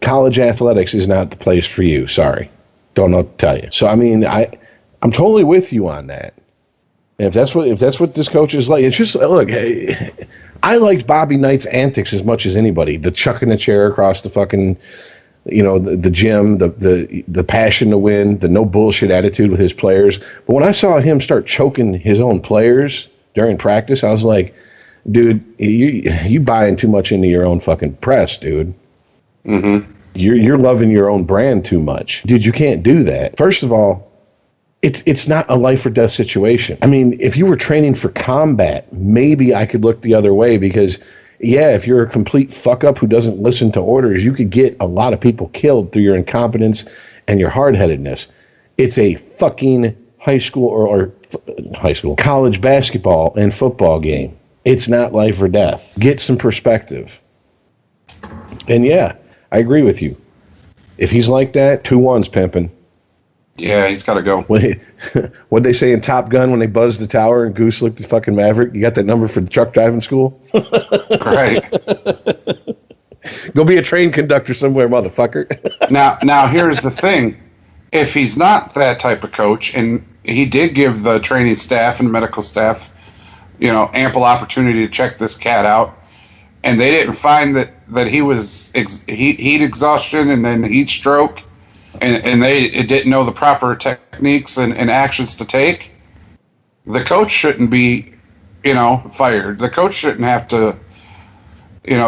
college athletics is not the place for you. Sorry. Don't know what to tell you. So, I mean, I'm totally with you on that. And if that's what this coach is like, it's just, look, I liked Bobby Knight's antics as much as anybody. The chucking the chair across the fucking, the gym, the passion to win, the no bullshit attitude with his players. But when I saw him start choking his own players during practice, I was like, dude, you buying too much into your own fucking press, dude. Mm-hmm. You're loving your own brand too much. Dude, you can't do that. First of all, it's not a life or death situation. I mean, if you were training for combat, maybe I could look the other way because, yeah, if you're a complete fuck up who doesn't listen to orders, you could get a lot of people killed through your incompetence and your hard-headedness. It's a fucking high school or college basketball and football game. It's not life or death. Get some perspective. And yeah, I agree with you. If he's like that, 2-1's pimping. Yeah, he's got to go. What'd they say in Top Gun when they buzzed the tower and Goose looked at fucking Maverick? You got that number for the truck driving school? Right. Go be a train conductor somewhere, motherfucker. Now, here's the thing. If he's not that type of coach, and he did give the training staff and medical staff, ample opportunity to check this cat out, and they didn't find that he was heat exhaustion and then heat stroke, and they didn't know the proper techniques and actions to take, the coach shouldn't be, fired. The coach shouldn't have to,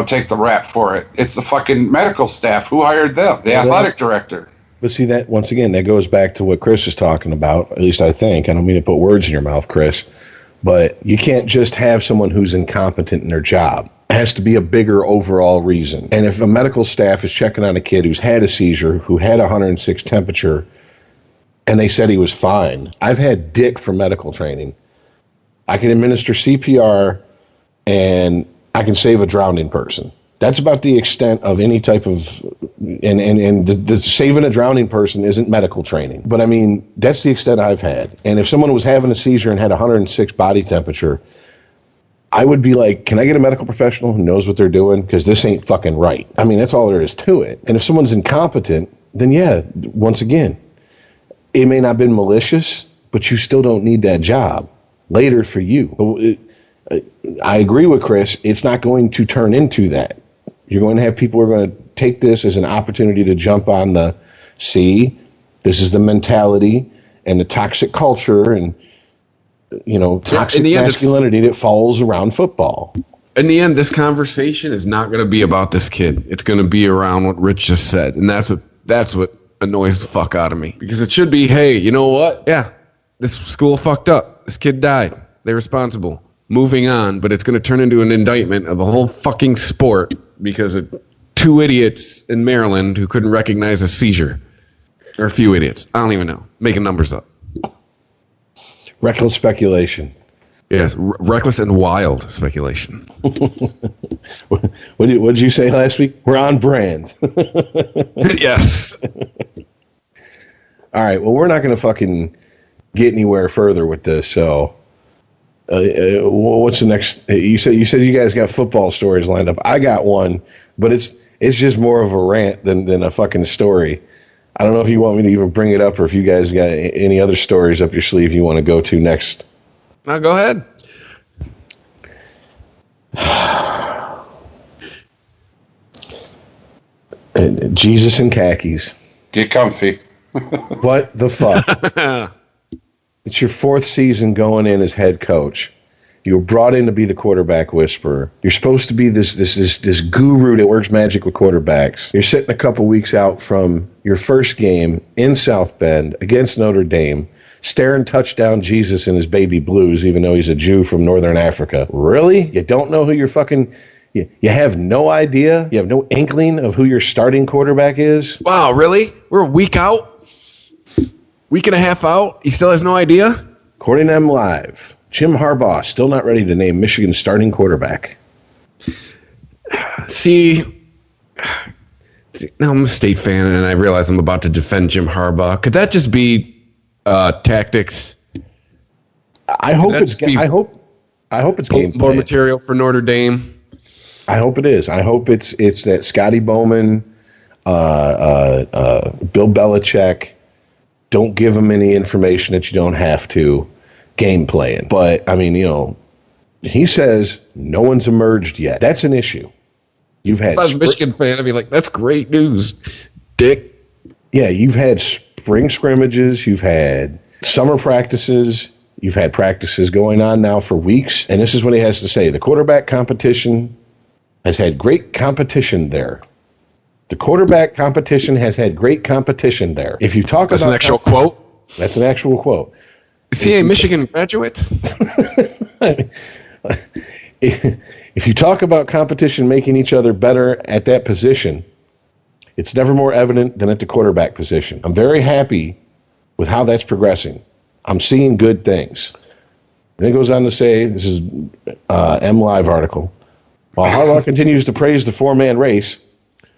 take the rap for it. It's the fucking medical staff. Who hired them? The athletic director. But see, that once again, that goes back to what Chris is talking about, at least I think. I don't mean to put words in your mouth, Chris, but you can't just have someone who's incompetent in their job. It has to be a bigger overall reason. And if a medical staff is checking on a kid who's had a seizure, who had 106 temperature, and they said he was fine, I've had dick for medical training. I can administer CPR and I can save a drowning person. That's about the extent of any type of, and the saving a drowning person isn't medical training. But I mean, that's the extent I've had. And if someone was having a seizure and had 106 body temperature, I would be like, can I get a medical professional who knows what they're doing? Because this ain't fucking right. I mean, that's all there is to it. And if someone's incompetent, then yeah, once again, It may not have been malicious, but you still don't need that job later for you. I agree with Chris. It's not going to turn into that. You're going to have people who are going to take this as an opportunity to jump on the, see, this is the mentality and the toxic culture and, toxic masculinity that falls around football. In the end, this conversation is not going to be about this kid. It's going to be around what Rich just said. And that's what annoys the fuck out of me. Because it should be, hey, you know what? Yeah, this school fucked up. This kid died. They're responsible. Moving on. But it's going to turn into an indictment of the whole fucking sport because of two idiots in Maryland who couldn't recognize a seizure. Or a few idiots. I don't even know. Making numbers up. Reckless speculation. Yes, reckless and wild speculation. What did you say last week? We're on brand. Yes. All right. Well, we're not going to fucking get anywhere further with this. So, what's the next? You said you guys got football stories lined up. I got one, but it's just more of a rant than a fucking story. I don't know if you want me to even bring it up or if you guys got any other stories up your sleeve you want to go to next. Now go ahead. Jesus in khakis. Get comfy. What the fuck? It's your fourth season going in as head coach. You were brought in to be the quarterback whisperer. You're supposed to be this guru that works magic with quarterbacks. You're sitting a couple weeks out from your first game in South Bend against Notre Dame, staring touchdown Jesus in his baby blues, even though he's a Jew from Northern Africa. Really? You don't know who you're fucking... You have no idea? You have no inkling of who your starting quarterback is? Wow, really? We're a week out? Week and a half out? He still has no idea? According to M Live, Jim Harbaugh still not ready to name Michigan's starting quarterback. See, now I'm a State fan, and I realize I'm about to defend Jim Harbaugh. Could that just be tactics? I hope it's game more material for Notre Dame. I hope it is. I hope it's that Scotty Bowman, Bill Belichick, don't give them any information that you don't have to, game playing. But I mean, he says no one's emerged yet. That's an issue. You've had. If I was a Michigan fan, I'd be like, "That's great news, Dick." Yeah, you've had spring scrimmages. You've had summer practices. You've had practices going on now for weeks. And this is what he has to say: the quarterback competition has had great competition there. The quarterback competition has had great competition there. If you talk that's about an actual quote. That's an actual quote. Is he a Michigan graduate? If you talk about competition making each other better at that position, it's never more evident than at the quarterback position. I'm very happy with how that's progressing. I'm seeing good things. And it goes on to say, this is M Live article, while Harbaugh continues to praise the four-man race,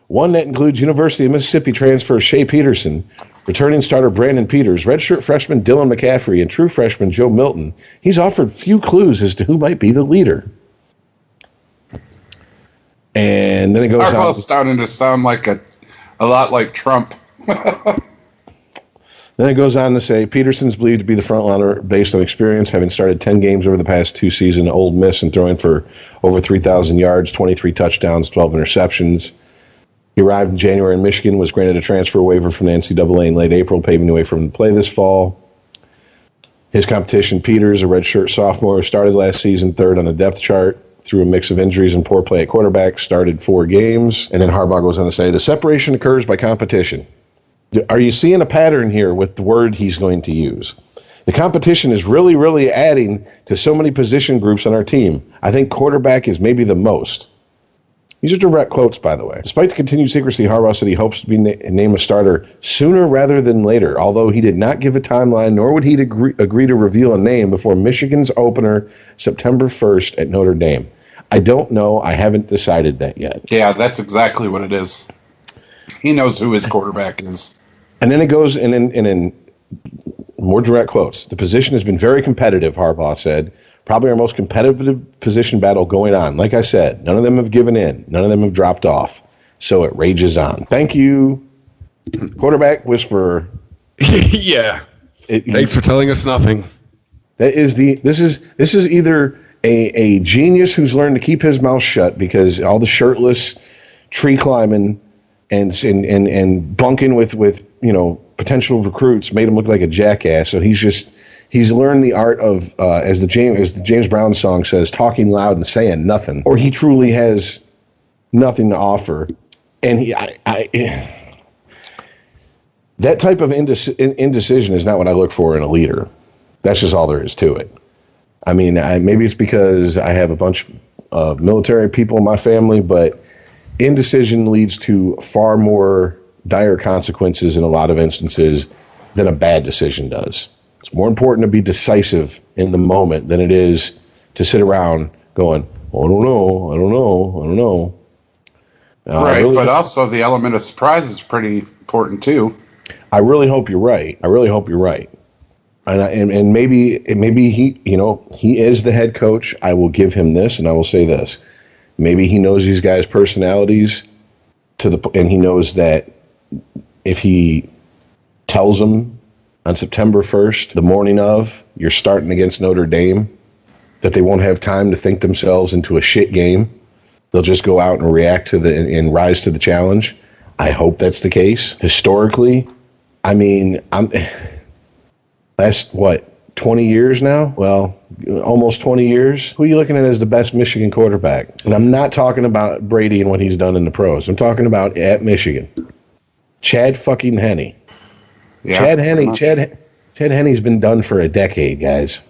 one that includes University of Mississippi transfer Shea Peterson, returning starter Brandon Peters, redshirt freshman Dylan McCaffrey, and true freshman Joe Milton, he's offered few clues as to who might be the leader. And then it goes on. Starting to sound like a lot like Trump. Then it goes on to say, Peterson's believed to be the frontrunner based on experience, having started 10 games over the past two seasons at Ole Miss and throwing for over 3,000 yards, 23 touchdowns, 12 interceptions. He arrived in January in Michigan, was granted a transfer waiver from the NCAA in late April, paving the way for him to play this fall. His competition, Peters, a redshirt sophomore, started last season third on the depth chart through a mix of injuries and poor play at quarterback, started 4 games. And then Harbaugh goes on to say, the separation occurs by competition. Are you seeing a pattern here with the word he's going to use? The competition is really, really adding to so many position groups on our team. I think quarterback is maybe the most. These are direct quotes, by the way. Despite the continued secrecy, Harbaugh said he hopes to be named a starter sooner rather than later, although he did not give a timeline, nor would he agree to reveal a name before Michigan's opener September 1st at Notre Dame. I don't know. I haven't decided that yet. Yeah, that's exactly what it is. He knows who his quarterback is. And then it goes in more direct quotes. The position has been very competitive, Harbaugh said. Probably our most competitive position battle going on. Like I said, none of them have given in. None of them have dropped off. So it rages on. Thank you, quarterback whisperer. Yeah. Thanks for telling us nothing. This is either a genius who's learned to keep his mouth shut because all the shirtless tree climbing and bunking with potential recruits made him look like a jackass. So he's learned the art of as the James Brown song says, talking loud and saying nothing, or he truly has nothing to offer. And that type of indecision is not what I look for in a leader. That's just all there is to it. I mean, maybe it's because I have a bunch of military people in my family, but indecision leads to far more dire consequences in a lot of instances than a bad decision does. It's more important to be decisive in the moment than it is to sit around going, oh, I don't know. Right, but also the element of surprise is pretty important too. I really hope you're right. And maybe he is the head coach. I will give him this, and I will say this. Maybe he knows these guys' personalities and he knows that if he tells them on September 1st, the morning of, you're starting against Notre Dame, that they won't have time to think themselves into a shit game. They'll just go out and react and rise to the challenge. I hope that's the case. Historically, I mean, last 20 years now? Well, almost 20 years. Who are you looking at as the best Michigan quarterback? And I'm not talking about Brady and what he's done in the pros. I'm talking about at Michigan. Chad fucking Henne. Yeah, Chad Henne's been done for a decade, guys.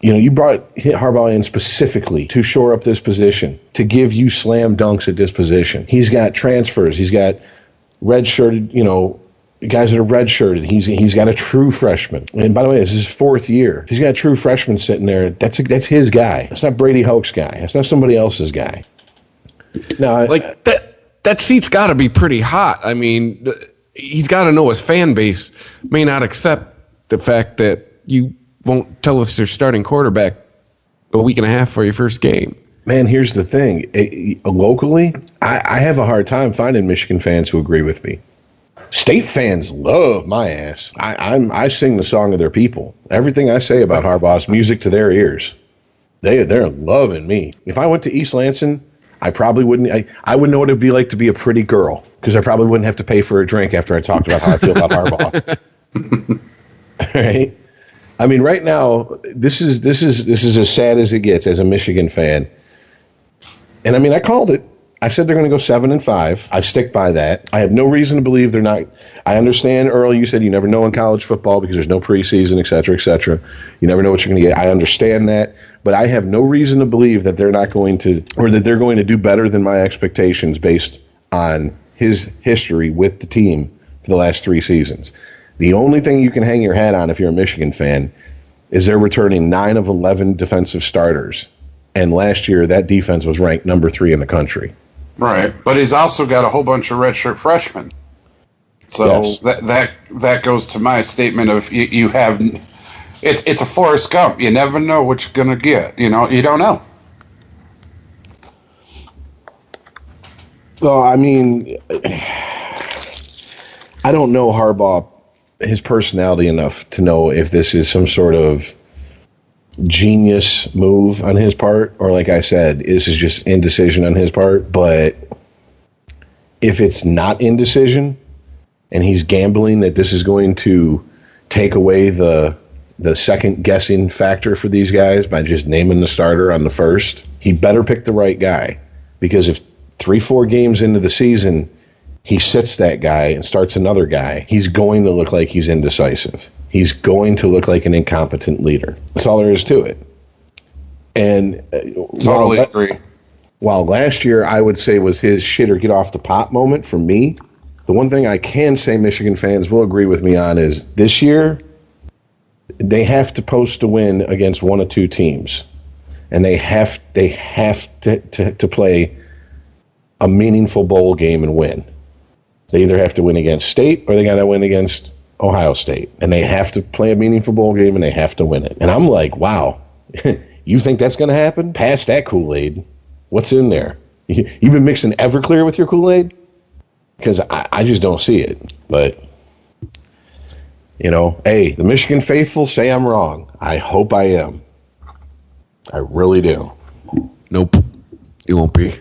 You brought Harbaugh in specifically to shore up this position, to give you slam dunks at this position. He's got transfers. He's got red-shirted, guys that are red-shirted. He's got a true freshman. And by the way, this is his fourth year. He's got a true freshman sitting there. That's his guy. That's not Brady Hoke's guy. That's not somebody else's guy. Now, that seat's got to be pretty hot. I mean, he's got to know his fan base may not accept the fact that you won't tell us your starting quarterback a week and a half for your first game. Man, here's the thing. Locally, I have a hard time finding Michigan fans who agree with me. State fans love my ass. I sing the song of their people. Everything I say about Harbaugh's music to their ears. They're loving me. If I went to East Lansing, I probably wouldn't. I wouldn't know what it'd be like to be a pretty girl because I probably wouldn't have to pay for a drink after I talked about how I feel about Harbaugh. All right. I mean, right now, this is as sad as it gets as a Michigan fan. And I mean, I called it. I said they're going to go 7-5. I stick by that. I have no reason to believe they're not. I understand, Earl, you said you never know in college football because there's no preseason, et cetera, et cetera. You never know what you're going to get. I understand that. But I have no reason to believe that they're not going to, or that they're going to do better than my expectations based on his history with the team for the last 3 seasons. The only thing you can hang your hat on if you're a Michigan fan is they're returning 9 of 11 defensive starters. And last year, that defense was ranked number 3 in the country. Right, but he's also got a whole bunch of redshirt freshmen. So yes. that goes to my statement of you have it's a Forrest Gump. You never know what you're gonna get. You don't know. Well, I mean, I don't know Harbaugh, his personality enough to know if this is some sort of genius move on his part, or like I said, this is just indecision on his part. But if it's not indecision and he's gambling that this is going to take away the second guessing factor for these guys by just naming the starter on the first, he better pick the right guy, because if 3-4 games into the season he sits that guy and starts another guy, he's going to look like he's indecisive. He's going to look like an incompetent leader. That's all there is to it. And totally agree. While last year I would say was his shit or get off the pot moment for me, the one thing I can say Michigan fans will agree with me on is this year they have to post a win against one of 2 teams, and they have to play a meaningful bowl game and win. They either have to win against State or they got to win against Ohio State, and they have to play a meaningful bowl game and they have to win it. And I'm like, wow, you think that's going to happen? Pass that Kool-Aid. What's in there? You've been mixing Everclear with your Kool-Aid? Because I just don't see it. But Hey, the Michigan faithful say I'm wrong. I hope I am. I really do. Nope. It won't be.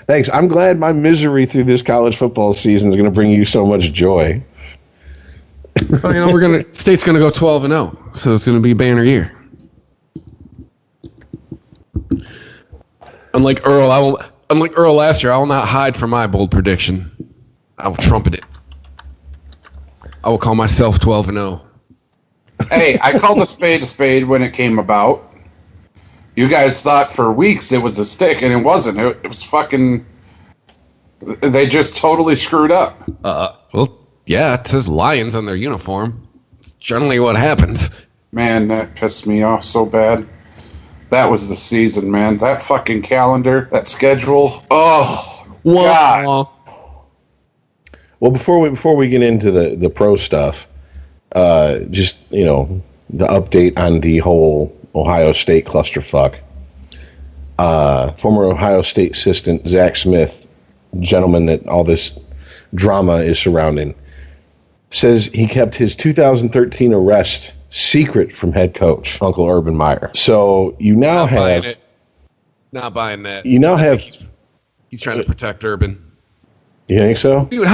Thanks. I'm glad my misery through this college football season is going to bring you so much joy. Well, State's gonna go 12-0, so it's gonna be a banner year. Unlike Earl last year, I will not hide from my bold prediction. I will trumpet it. I will call myself 12-0. Hey, I called a spade when it came about. You guys thought for weeks it was a stick, and it wasn't. It was fucking. They just totally screwed up. Well, yeah, it says Lions on their uniform. It's generally what happens. Man, that pissed me off so bad. That was the season, man. That fucking calendar, that schedule. Oh, God. Well, before we get into the pro stuff, just the update on the whole Ohio State clusterfuck. Former Ohio State assistant Zack Smith, gentleman that all this drama is surrounding, says he kept his 2013 arrest secret from head coach Uncle Urban Meyer. So you now have not buying that. You now have he's trying to protect Urban. You think so, dude?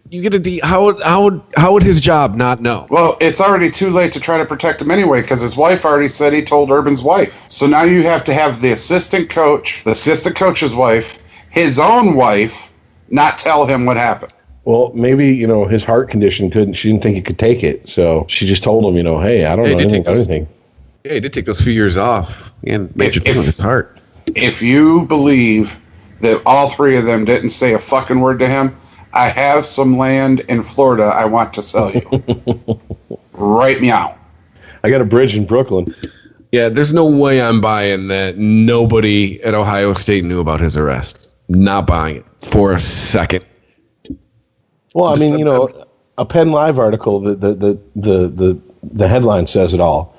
You get how would his job not know? Well, it's already too late to try to protect him anyway because his wife already said he told Urban's wife. So now you have to have the assistant coach's wife, his own wife, not tell him what happened. Well, maybe, his heart condition she didn't think he could take it. So she just told him, hey, I don't know anything. Yeah, he did take those few years off and made you feel his heart. If you believe that all three of them didn't say a fucking word to him, I have some land in Florida I want to sell you. Right meow. I got a bridge in Brooklyn. Yeah, there's no way I'm buying that nobody at Ohio State knew about his arrest. Not buying it for a second. Well, I mean, a Penn Live article, the headline says it all.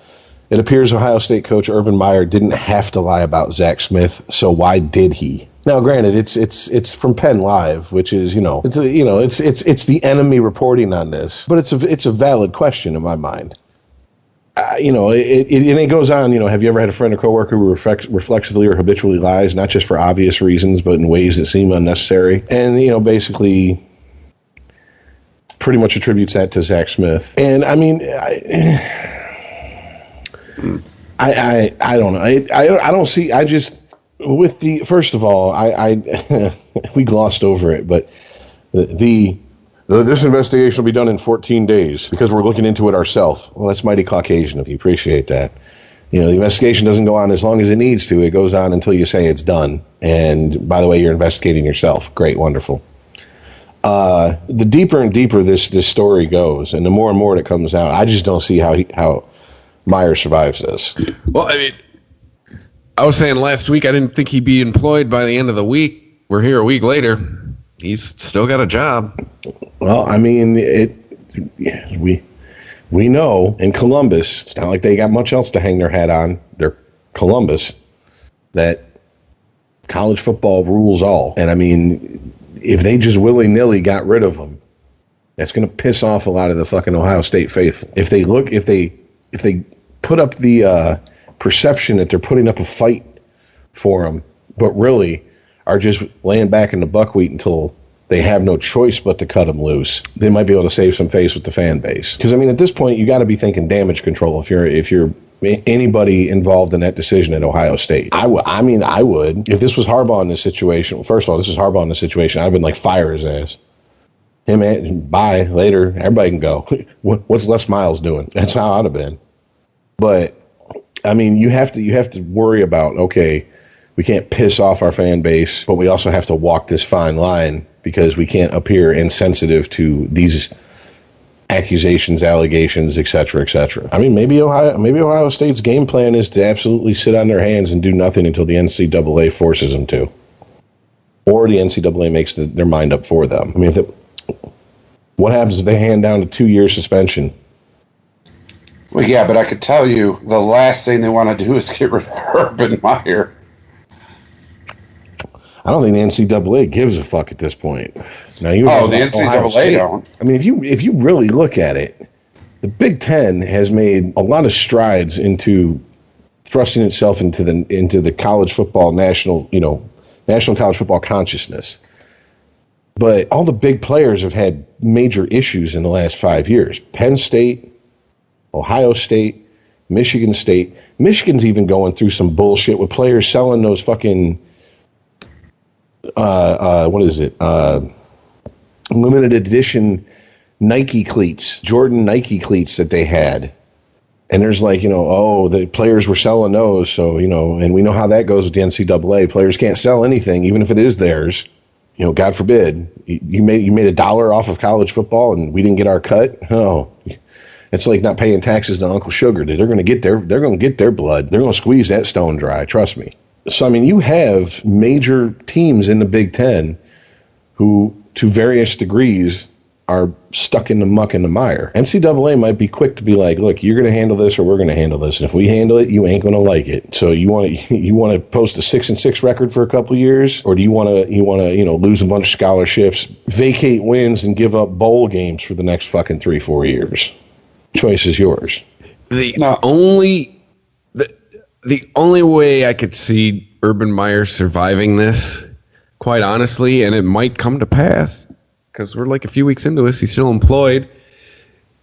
It appears Ohio State coach Urban Meyer didn't have to lie about Zack Smith, so why did he? Now, granted, it's from Penn Live, which is it's the enemy reporting on this, but it's a valid question in my mind. It goes on. Have you ever had a friend or coworker who reflexively or habitually lies, not just for obvious reasons, but in ways that seem unnecessary? And basically, pretty much attributes that to Zack Smith. And I mean, I don't know. I don't see. I just with the first of all, we glossed over it, but this investigation will be done in 14 days because we're looking into it ourselves. Well, that's mighty Caucasian of you. Appreciate that. The investigation doesn't go on as long as it needs to. It goes on until you say it's done. And by the way, you're investigating yourself. Great, wonderful. The deeper and deeper this story goes, and the more and more it comes out, I just don't see how Meyer survives this. Well, I mean, I was saying last week I didn't think he'd be employed by the end of the week. We're here a week later. He's still got a job. Well, I mean, we know in Columbus, it's not like they got much else to hang their hat on. They're Columbus, that college football rules all. And I mean, if they just willy-nilly got rid of him, that's going to piss off a lot of the fucking Ohio State faithful. If they put up the perception that they're putting up a fight for him, but really are just laying back in the buckwheat until they have no choice but to cut him loose, they might be able to save some face with the fan base. Because I mean, at this point, you got to be thinking damage control if you're anybody involved in that decision at Ohio State. I would. If this was Harbaugh in this situation, well, first of all, this is Harbaugh in this situation, I'd been like, fire his ass. Hey, man, bye, later, everybody can go. What's Les Miles doing? That's how I'd have been. But, I mean, you have to worry about, okay, we can't piss off our fan base, but we also have to walk this fine line because we can't appear insensitive to these accusations, allegations, et cetera, et cetera. I mean, maybe Ohio State's game plan is to absolutely sit on their hands and do nothing until the NCAA forces them to, or the NCAA makes their mind up for them. I mean, what happens if they hand down a 2-year suspension? Well, yeah, but I could tell you the last thing they want to do is get rid of Urban Meyer. I don't think the NCAA gives a fuck at this point. Now the NCAA don't. I mean, if you really look at it, the Big Ten has made a lot of strides into thrusting itself into the college football national college football consciousness. But all the big players have had major issues in the last 5 years. Penn State, Ohio State, Michigan State. Michigan's even going through some bullshit with players selling those fucking limited edition Nike cleats, Jordan Nike cleats that they had. And there's the players were selling those, so, and we know how that goes with the NCAA. Players can't sell anything, even if it is theirs. God forbid, you made $1 off of college football and we didn't get our cut. Oh, it's like not paying taxes to Uncle Sugar. They're going to get their blood. They're going to squeeze that stone dry. Trust me. So, I mean, you have major teams in the Big Ten who, to various degrees, are stuck in the muck and the mire. NCAA might be quick to be like, look, you're going to handle this or we're going to handle this. And if we handle it, you ain't going to like it. So you want to post a 6-6 record for a couple of years, or do you want to lose a bunch of scholarships, vacate wins, and give up bowl games for the next fucking 3-4 years? Choice is yours. The only way I could see Urban Meyer surviving this, quite honestly, and it might come to pass, because we're like a few weeks into this, he's still employed,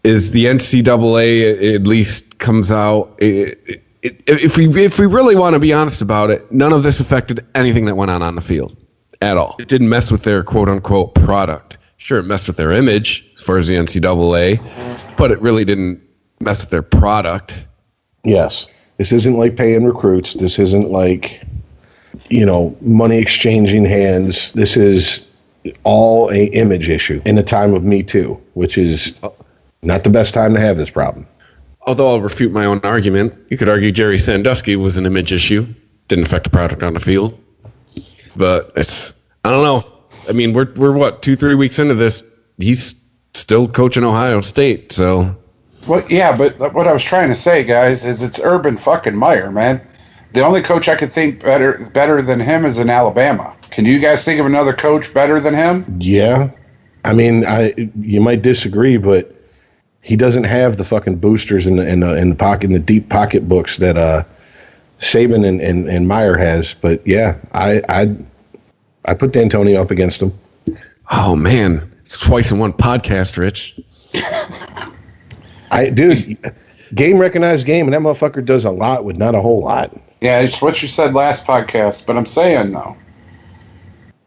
is the NCAA at least comes out. If we really want to be honest about it, none of this affected anything that went on the field at all. It didn't mess with their quote-unquote product. Sure, it messed with their image as far as the NCAA, but it really didn't mess with their product. Yes. This isn't like paying recruits. This isn't like, money exchanging hands. This is all a image issue in the time of Me Too, which is not the best time to have this problem. Although I'll refute my own argument. You could argue Jerry Sandusky was an image issue. Didn't affect the product on the field. But I don't know. I mean, we're what, 2-3 weeks into this. He's still coaching Ohio State, so. Well, yeah, but what I was trying to say, guys, is it's Urban fucking Meyer, man. The only coach I could think better than him is in Alabama. Can you guys think of another coach better than him? Yeah. I mean, you might disagree, but he doesn't have the fucking boosters in the deep pocketbooks that Saban and Meyer has. But yeah, I put D'Antonio up against him. Oh man, it's twice in one podcast, Rich. Game recognized game, and that motherfucker does a lot with not a whole lot. Yeah, it's what you said last podcast, but I'm saying, though,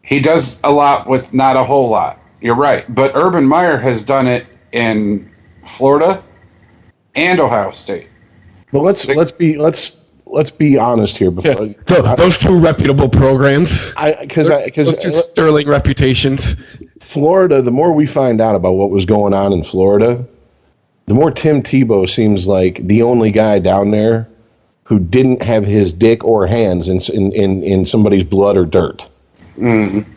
he does a lot with not a whole lot. You're right. But Urban Meyer has done it in Florida and Ohio State. Well, let's be honest here. Before, those two reputable programs. Those two sterling reputations. Florida, the more we find out about what was going on in Florida, the more Tim Tebow seems like the only guy down there who didn't have his dick or hands in somebody's blood or dirt. Mm-hmm.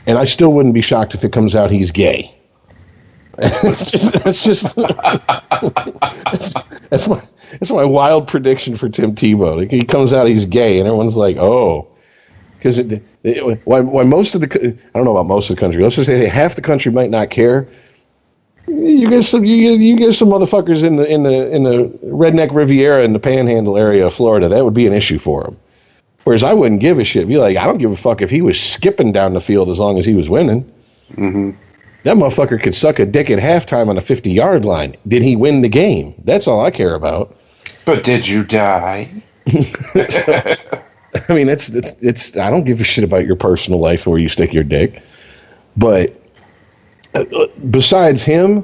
And I still wouldn't be shocked if it comes out he's gay. That's my wild prediction for Tim Tebow. He comes out he's gay, and everyone's like, oh, because why most of the I don't know about most of the country. Let's just say half the country might not care. You get some motherfuckers in the redneck Riviera in the Panhandle area of Florida. That would be an issue for them. Whereas I wouldn't give a shit. Be like, I don't give a fuck if he was skipping down the field as long as he was winning. Mm-hmm. That motherfucker could suck a dick at halftime on a 50-yard line. Did he win the game? That's all I care about. But did you die? I mean, it's. I don't give a shit about your personal life or where you stick your dick. But besides him,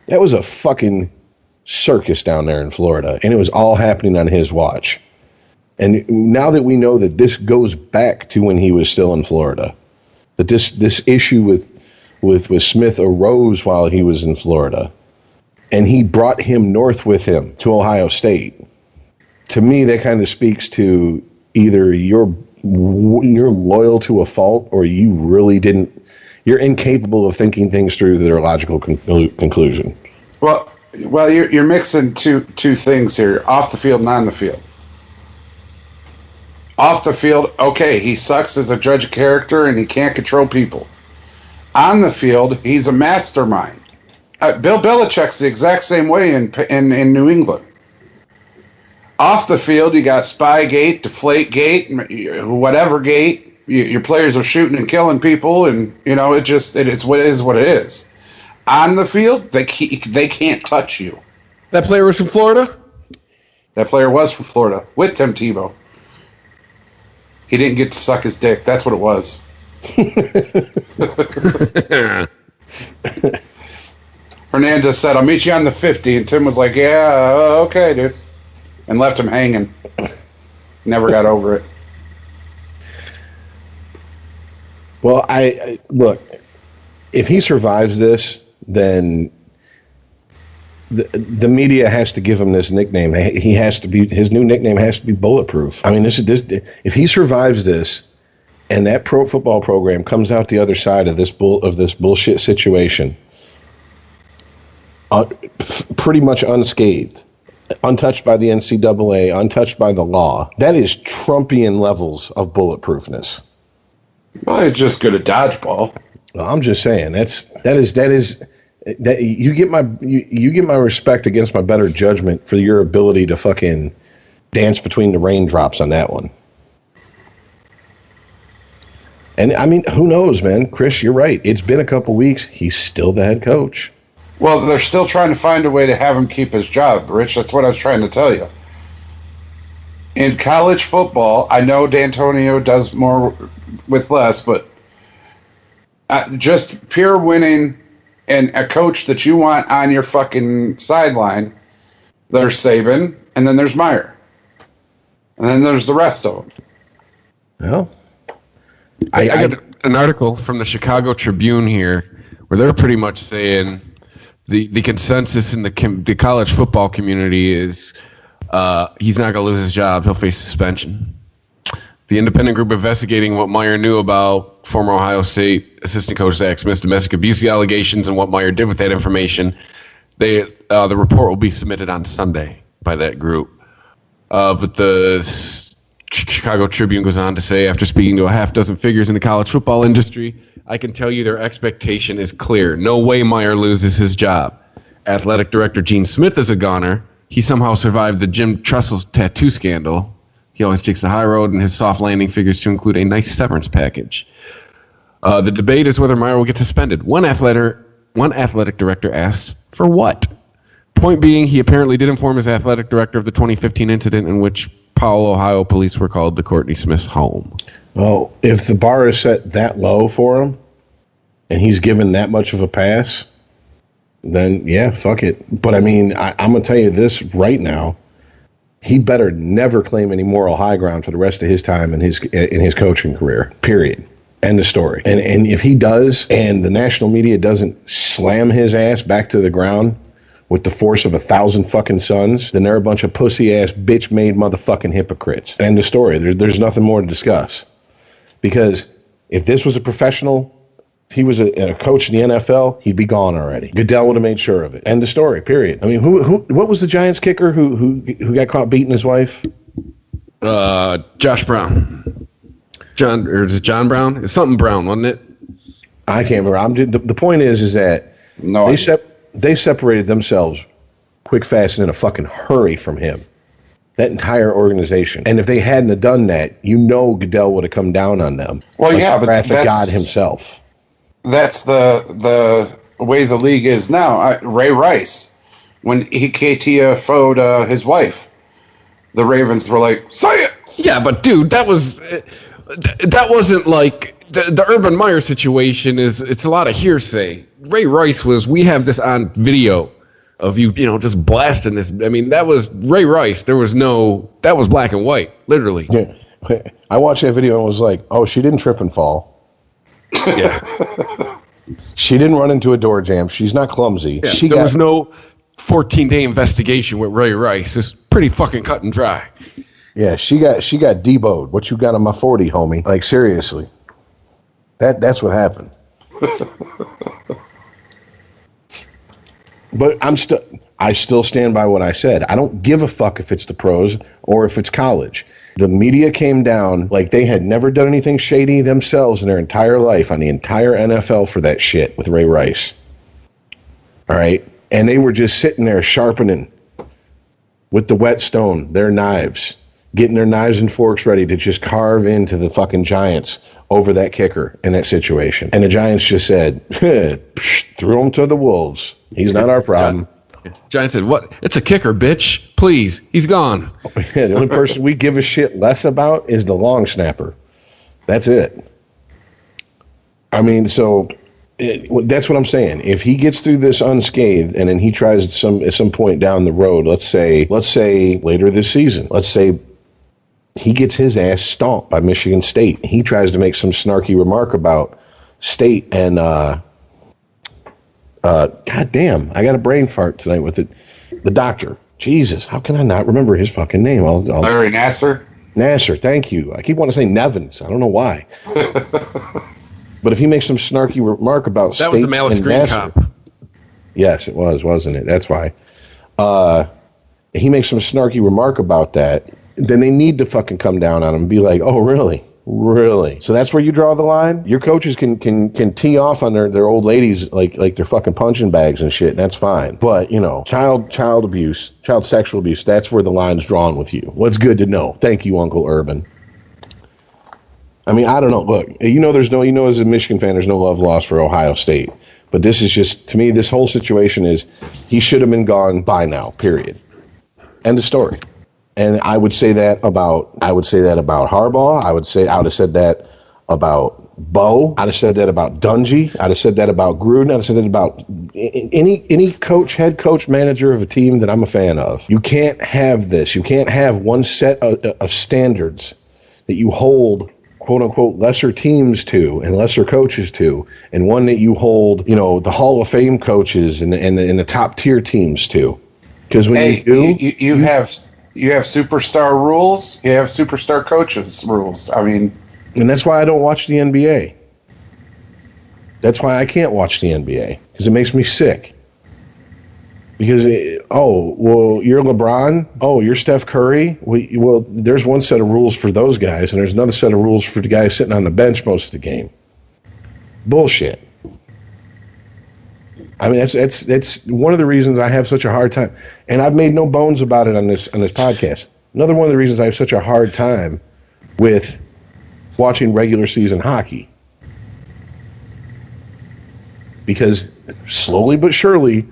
that was a fucking circus down there in Florida, and it was all happening on his watch. And now that we know that this goes back to when he was still in Florida, that this issue with Smith arose while he was in Florida, and he brought him north with him to Ohio State. To me, that kind of speaks to either you're loyal to a fault, or you really didn't. You're incapable of thinking things through to their logical conclusion. Well, you're mixing two things here: off the field and on the field. Off the field, okay, he sucks as a judge of character and he can't control people. On the field, he's a mastermind. Bill Belichick's the exact same way in New England. Off the field, you got Spygate, Deflategate, whatever gate. Your players are shooting and killing people, and it's what it is. On the field, they can't touch you. That player was from Florida? That player was from Florida with Tim Tebow. He didn't get to suck his dick. That's what it was. Hernandez said, "I'll meet you on the 50," and Tim was like, "Yeah, okay, dude," and left him hanging. Never got over it. Well, I look, if he survives this, then the media has to give him this nickname. He has to be, his new nickname has to be Bulletproof. I mean, this. If he survives this, and that pro football program comes out the other side of this bullshit situation, pretty much unscathed, untouched by the NCAA, untouched by the law, that is Trumpian levels of bulletproofness. Well, it's just good at dodgeball. Well, I'm just saying that you get my respect against my better judgment for your ability to fucking dance between the raindrops on that one. And I mean, who knows, man? Chris, you're right. It's been a couple weeks. He's still the head coach. Well, they're still trying to find a way to have him keep his job, Rich. That's what I was trying to tell you. In college football, I know D'Antonio does more with less, but just pure winning and a coach that you want on your fucking sideline, there's Saban, and then there's Meyer. And then there's the rest of them. Well, I got an article from the Chicago Tribune here where they're pretty much saying the consensus in the college football community is he's not going to lose his job. He'll face suspension. The independent group investigating what Meyer knew about former Ohio State assistant coach Zack Smith's domestic abuse allegations and what Meyer did with that information, the report will be submitted on Sunday by that group. But the Chicago Tribune goes on to say, after speaking to a half dozen figures in the college football industry, I can tell you their expectation is clear. No way Meyer loses his job. Athletic director Gene Smith is a goner. He somehow survived the Jim Tressel tattoo scandal. He always takes the high road, and his soft landing figures to include a nice severance package. The debate is whether Meyer will get suspended. One athletic director asked, for what? Point being, he apparently did inform his athletic director of the 2015 incident in which Powell, Ohio police were called to Courtney Smith's home. Well, if the bar is set that low for him, and he's given that much of a pass, then yeah, fuck it. But I mean, I'm going to tell you this right now. He better never claim any moral high ground for the rest of his time in his coaching career, period. End of story. And if he does, and the national media doesn't slam his ass back to the ground with the force of 1,000 fucking suns, then they're a bunch of pussy-ass, bitch-made motherfucking hypocrites. End of story. There's nothing more to discuss. Because if this was a professional, if he was a coach in the NFL, he'd be gone already. Goodell would have made sure of it. End of story, period. I mean, what was the Giants kicker who got caught beating his wife? Josh Brown. Is it John Brown? It's something Brown, wasn't it? I can't remember. The point is that they separated themselves quick, fast, and in a fucking hurry from him. That entire organization. And if they hadn't have done that, Goodell would have come down on them. Well, yeah, but that's God himself. That's the way the league is now. Ray Rice, when he KTFO'd his wife, the Ravens were like, say it! Yeah, but dude, that wasn't like the Urban Meyer situation. It's a lot of hearsay. Ray Rice we have this on video of you just blasting this. I mean, that was Ray Rice. That was black and white, literally. Yeah. I watched that video and was like, oh, she didn't trip and fall. Yeah. She didn't run into a door jam. She's not clumsy. Yeah, there was no 14-day investigation with Ray Rice. It's pretty fucking cut and dry. Yeah, she got deboed. What you got on my 40, homie? Like, seriously. That's what happened. But I still stand by what I said. I don't give a fuck if it's the pros or if it's college. The media came down like they had never done anything shady themselves in their entire life on the entire NFL for that shit with Ray Rice. All right? And they were just sitting there sharpening with the whetstone, their knives, getting their knives and forks ready to just carve into the fucking Giants over that kicker in that situation. And the Giants just said, threw him to the wolves. He's not our problem. Giants said, what? It's a kicker, bitch. Please. He's gone. Yeah, the only person we give a shit less about is the long snapper. That's it. I mean, so that's what I'm saying. If he gets through this unscathed and then he tries at some point down the road, let's say later this season, let's say he gets his ass stomped by Michigan State. He tries to make some snarky remark about State and God damn, I got a brain fart tonight with it. The doctor. Jesus, how can I not remember his fucking name? Larry Nassar? Nassar, thank you. I keep wanting to say Nevins. I don't know why. But if he makes some snarky remark about State, that was the Malice Green cop. Yes, it was, wasn't it? That's why. He makes some snarky remark about that, then they need to fucking come down on him and be like, oh, really? Really? So that's where you draw the line? Your coaches can tee off on their old ladies like they're fucking punching bags and shit, and that's fine. But, you know, child abuse, child sexual abuse, that's where the line's drawn with you. What's good to know? Thank you, Uncle Urban. I mean, I don't know. Look, as a Michigan fan, there's no love lost for Ohio State. But this is just, to me, this whole situation is he should have been gone by now, period. End of story. And I would say that about Harbaugh. I would have said that about Bo. I'd have said that about Dungy. I'd have said that about Gruden. I'd have said that about any coach, head coach, manager of a team that I'm a fan of. You can't have this. You can't have one set of standards that you hold, quote unquote, lesser teams to and lesser coaches to, and one that you hold, the Hall of Fame coaches and the top tier teams to. Because when you have superstar rules, you have superstar coaches rules. I mean, and that's why I don't watch the NBA. That's why I can't watch the NBA, because it makes me sick. Because, you're LeBron? Oh, you're Steph Curry? Well, there's one set of rules for those guys, and there's another set of rules for the guys sitting on the bench most of the game. Bullshit. I mean, that's one of the reasons I have such a hard time, and I've made no bones about it on this podcast. Another one of the reasons I have such a hard time with watching regular season hockey, because slowly but surely,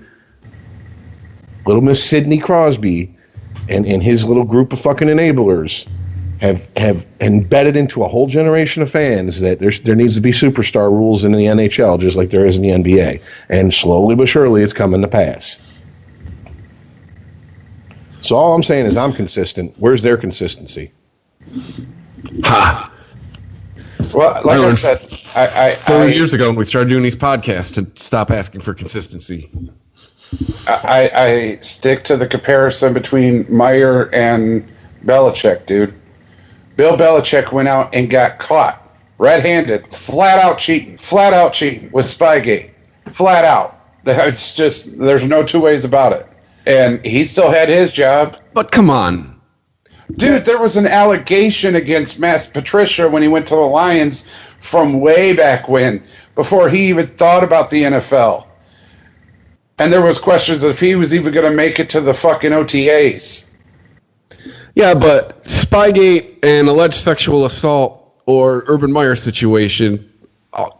little Miss Sidney Crosby and his little group of fucking enablers have embedded into a whole generation of fans that there needs to be superstar rules in the NHL, just like there is in the NBA. And slowly but surely, it's coming to pass. So all I'm saying is I'm consistent. Where's their consistency? Ha! Well, like I said, 4 years ago when we started doing these podcasts to stop asking for consistency. I stick to the comparison between Meyer and Belichick, dude. Bill Belichick went out and got caught red-handed, flat out cheating with Spygate. Flat out. It's just, there's no two ways about it. And he still had his job. But come on. Dude, there was an allegation against Matt Patricia when he went to the Lions from way back when, before he even thought about the NFL. And there was questions if he was even going to make it to the fucking OTAs. Yeah, but Spygate and alleged sexual assault or Urban Meyer situation,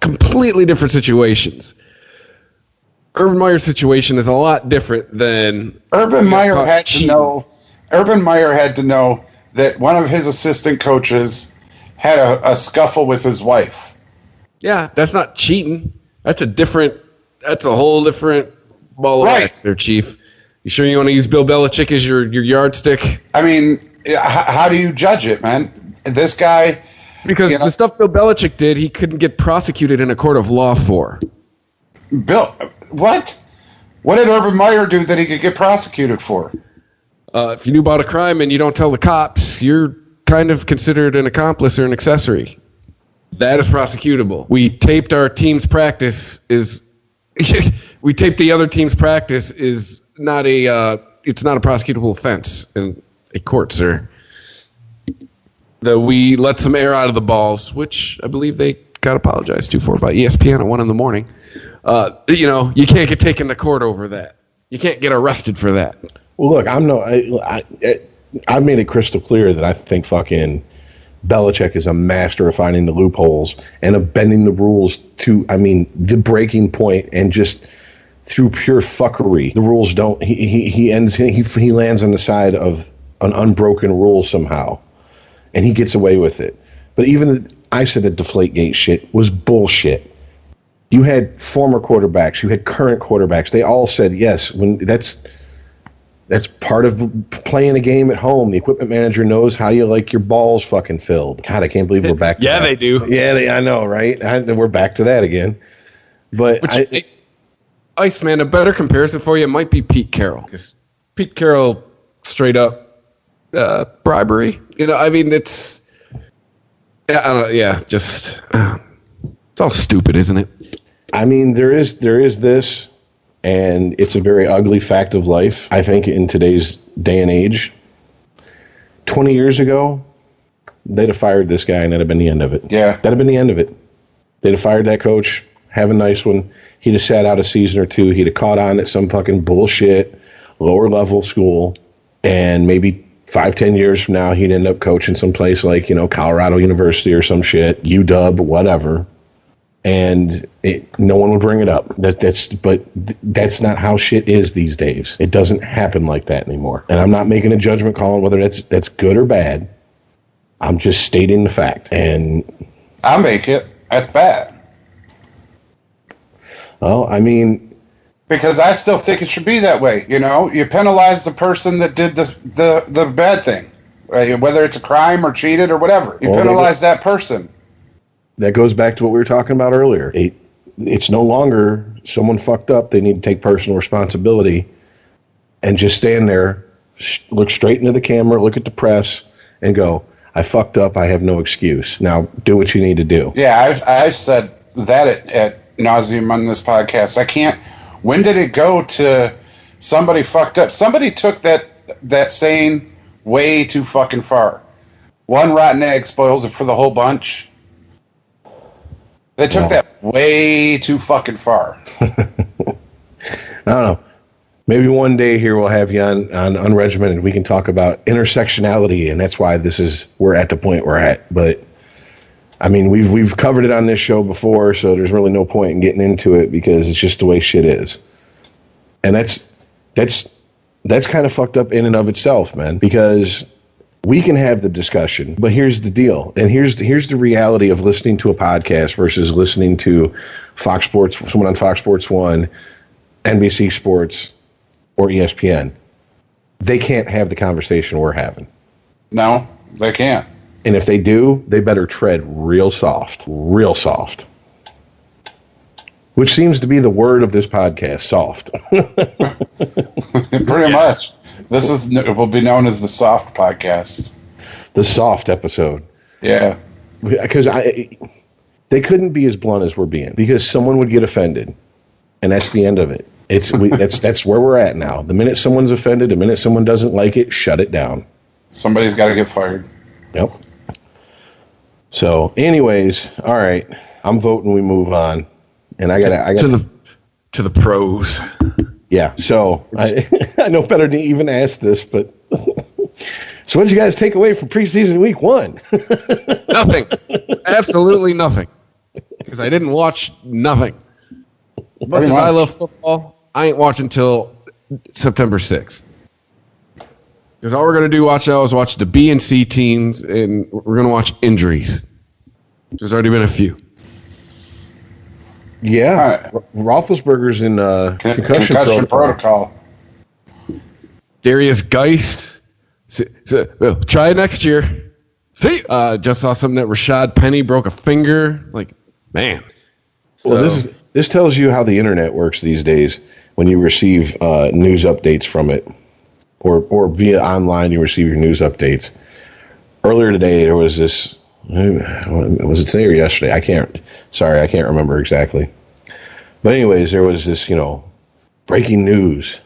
completely different situations. Urban Meyer's situation is a lot different than Urban Meyer had to know that one of his assistant coaches had a scuffle with his wife. Yeah, that's not cheating. That's a whole different ball of wax there, Chief. You sure you want to use Bill Belichick as your yardstick? I mean, how do you judge it, man? This guy... Because the stuff Bill Belichick did, he couldn't get prosecuted in a court of law for. Bill... What? What did Urban Meyer do that he could get prosecuted for? If you knew about a crime and you don't tell the cops, you're kind of considered an accomplice or an accessory. That is prosecutable. We taped our team's practice we taped the other team's practice is not it's not a prosecutable offense in a court, sir. that we let some air out of the balls, which I believe they got apologized to for by ESPN at 1 a.m. You can't get taken to court over that. You can't get arrested for that. Well, look, I've made it crystal clear that I think fucking Belichick is a master of finding the loopholes and of bending the rules to, the breaking point, and just through pure fuckery. The rules don't. He lands on the side of an unbroken rule somehow, and he gets away with it. But even I said that Deflategate shit was bullshit. You had former quarterbacks, you had current quarterbacks. They all said yes. When that's part of playing a game at home. The equipment manager knows how you like your balls fucking filled. God, I can't believe we're back to that. Yeah, they do. Yeah, I know, right? We're back to that again. But ICEman, a better comparison for you might be Pete Carroll. Because Pete Carroll, straight up bribery. It's... it's all stupid, isn't it? There is this, and it's a very ugly fact of life, I think, in today's day and age. 20 years ago, they'd have fired this guy, and that'd have been the end of it. Yeah. That'd have been the end of it. They'd have fired that coach, have a nice one. He'd have sat out a season or two. He'd have caught on at some fucking bullshit lower-level school, and maybe 5-10 years from now, he'd end up coaching someplace like, Colorado University or some shit, UW, whatever. And no one would bring it up. That's not how shit is these days. It doesn't happen like that anymore. And I'm not making a judgment call on whether that's good or bad. I'm just stating the fact. And I'll make it. That's bad. Well, because I still think it should be that way. You penalize the person that did the bad thing, right? Whether it's a crime or cheated or whatever. You penalize that person. That goes back to what we were talking about earlier. It's no longer someone fucked up. They need to take personal responsibility and just stand there, look straight into the camera, look at the press, and go, I fucked up. I have no excuse. Now do what you need to do. Yeah, I've said that at nauseum on this podcast. I can't. When did it go to somebody fucked up? Somebody took that saying way too fucking far. One rotten egg spoils it for the whole bunch. They took that way too fucking far. I don't know. Maybe one day here we'll have you on Unregimented. We can talk about intersectionality, and that's why we're at the point we're at. But we've covered it on this show before, so there's really no point in getting into it because it's just the way shit is. And that's kind of fucked up in and of itself, man, because we can have the discussion, but here's the deal. And here's the reality of listening to a podcast versus listening to Fox Sports, someone on Fox Sports 1, NBC Sports, or ESPN. They can't have the conversation we're having. No, they can't. And if they do, they better tread real soft. Which seems to be the word of this podcast, soft. Pretty much. It will be known as the soft podcast. The soft episode. Yeah. Because they couldn't be as blunt as we're being, because someone would get offended, and that's the end of it. That's where we're at now. The minute someone's offended, the minute someone doesn't like it, shut it down. Somebody's got to get fired. Yep. So, anyways, all right. I'm voting we move on, and I got to the pros. Yeah, so I know better to even ask this, but so what did you guys take away from preseason week 1? Nothing. Absolutely nothing. Because I didn't watch nothing. As much as I love football, I ain't watching until September 6th. Because all we're going to do is watch the B and C teams, and we're going to watch injuries. There's already been a few. Yeah, right. Roethlisberger's in concussion protocol. Darius Geist. Try it next year. See, just saw something that Rashad Penny broke a finger. Like, man. Well, this tells you how the internet works these days. When you receive news updates from it, or via online, you receive your news updates. Earlier today, there was this. Was it today or yesterday? I can't remember exactly. But anyways, there was this, breaking news.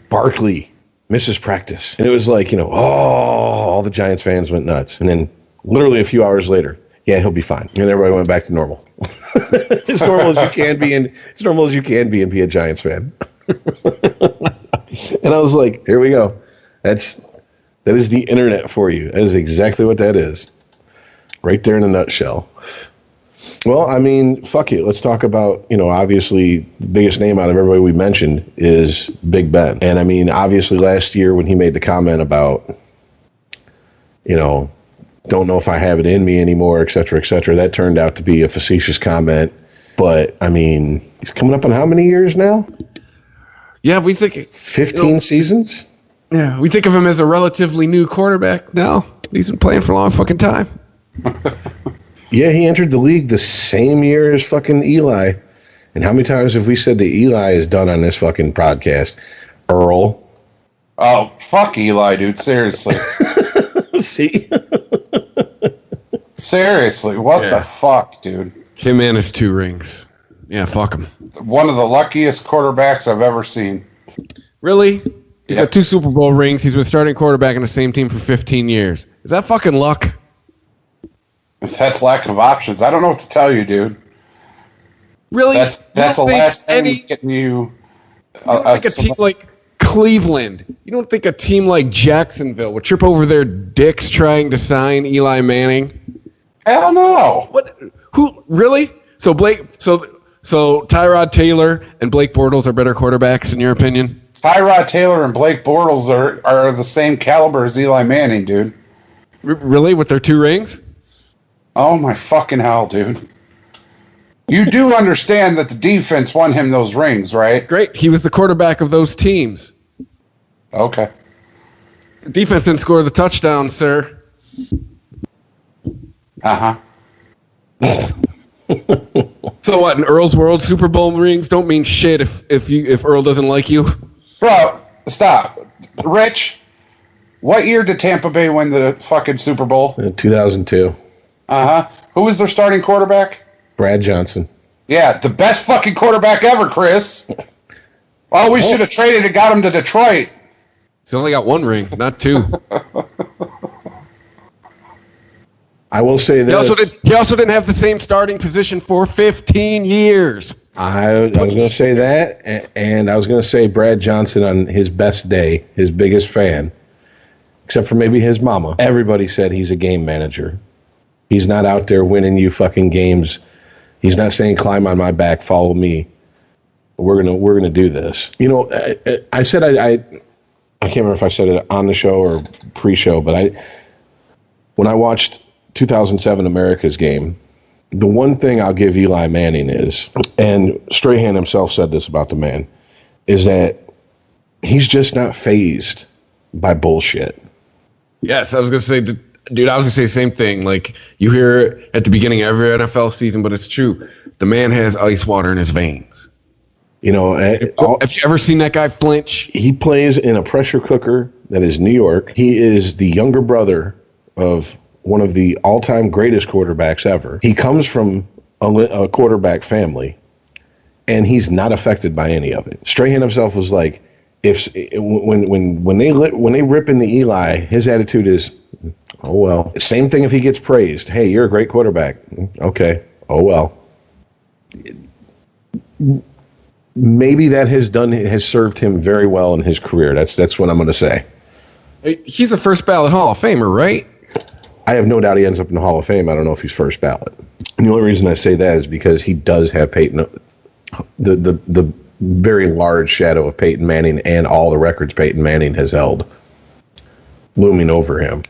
Barkley misses practice. And it was like, all the Giants fans went nuts. And then literally a few hours later, yeah, he'll be fine. And everybody went back to normal. As normal as you can be and be a Giants fan. And I was like, here we go. That is the internet for you. That is exactly what that is. Right there in a nutshell. Well, I mean, fuck it. Let's talk about, obviously the biggest name out of everybody we mentioned is Big Ben. And I mean, obviously last year when he made the comment about, don't know if I have it in me anymore, et cetera, that turned out to be a facetious comment. But, I mean, he's coming up on how many years now? Yeah, we think 15 seasons? Yeah, we think of him as a relatively new quarterback now. He's been playing for a long fucking time. Yeah, he entered the league the same year as fucking Eli. And how many times have we said that Eli is done on this fucking podcast? Earl. Oh, fuck Eli, dude. Seriously. See? Seriously, what the fuck, dude? Him and his 2 rings. Yeah, fuck him. One of the luckiest quarterbacks I've ever seen. Really? He's got 2 Super Bowl rings. He's been starting quarterback in the same team for 15 years. Is that fucking luck? That's lack of options. I don't know what to tell you, dude. Really? That's the last thing getting you. A team like Cleveland. You don't think a team like Jacksonville would trip over their dicks trying to sign Eli Manning? Hell no. What? Who? Really? So Tyrod Taylor and Blake Bortles are better quarterbacks in your opinion? Tyrod Taylor and Blake Bortles are the same caliber as Eli Manning, dude. Really? With their 2 rings? Oh my fucking hell, dude. You do understand that the defense won him those rings, right? Great. He was the quarterback of those teams. Okay. The defense didn't score the touchdown, sir. Uh-huh. So what, in Earl's world, Super Bowl rings don't mean shit if Earl doesn't like you? Bro, stop. Rich, what year did Tampa Bay win the fucking Super Bowl? 2002. Uh-huh. Who was their starting quarterback? Brad Johnson. Yeah, the best fucking quarterback ever, Chris. Oh, we should have traded and got him to Detroit. He's only got 1 ring, not 2. I will say this. He also didn't have the same starting position for 15 years. I was going to say that, and I was going to say Brad Johnson on his best day, his biggest fan, except for maybe his mama. Everybody said he's a game manager. He's not out there winning you fucking games. He's not saying climb on my back, follow me. We're gonna do this. I said I can't remember if I said it on the show or pre-show, but when I watched 2007 America's game, the one thing I'll give Eli Manning is, and Strahan himself said this about the man, is that he's just not fazed by bullshit. Yes, I was gonna say. Dude, I was going to say the same thing. Like, you hear it at the beginning of every NFL season, but it's true. The man has ice water in his veins. Have you ever seen that guy flinch? He plays in a pressure cooker that is New York. He is the younger brother of one of the all-time greatest quarterbacks ever. He comes from a quarterback family, and he's not affected by any of it. Strahan himself was like, when they rip into Eli, his attitude is, oh, well. Same thing if he gets praised. Hey, you're a great quarterback. Okay. Oh, well. Maybe that has served him very well in his career. That's what I'm going to say. He's a first ballot Hall of Famer, right? I have no doubt he ends up in the Hall of Fame. I don't know if he's first ballot. And the only reason I say that is because he does have Peyton, the very large shadow of Peyton Manning and all the records Peyton Manning has held looming over him.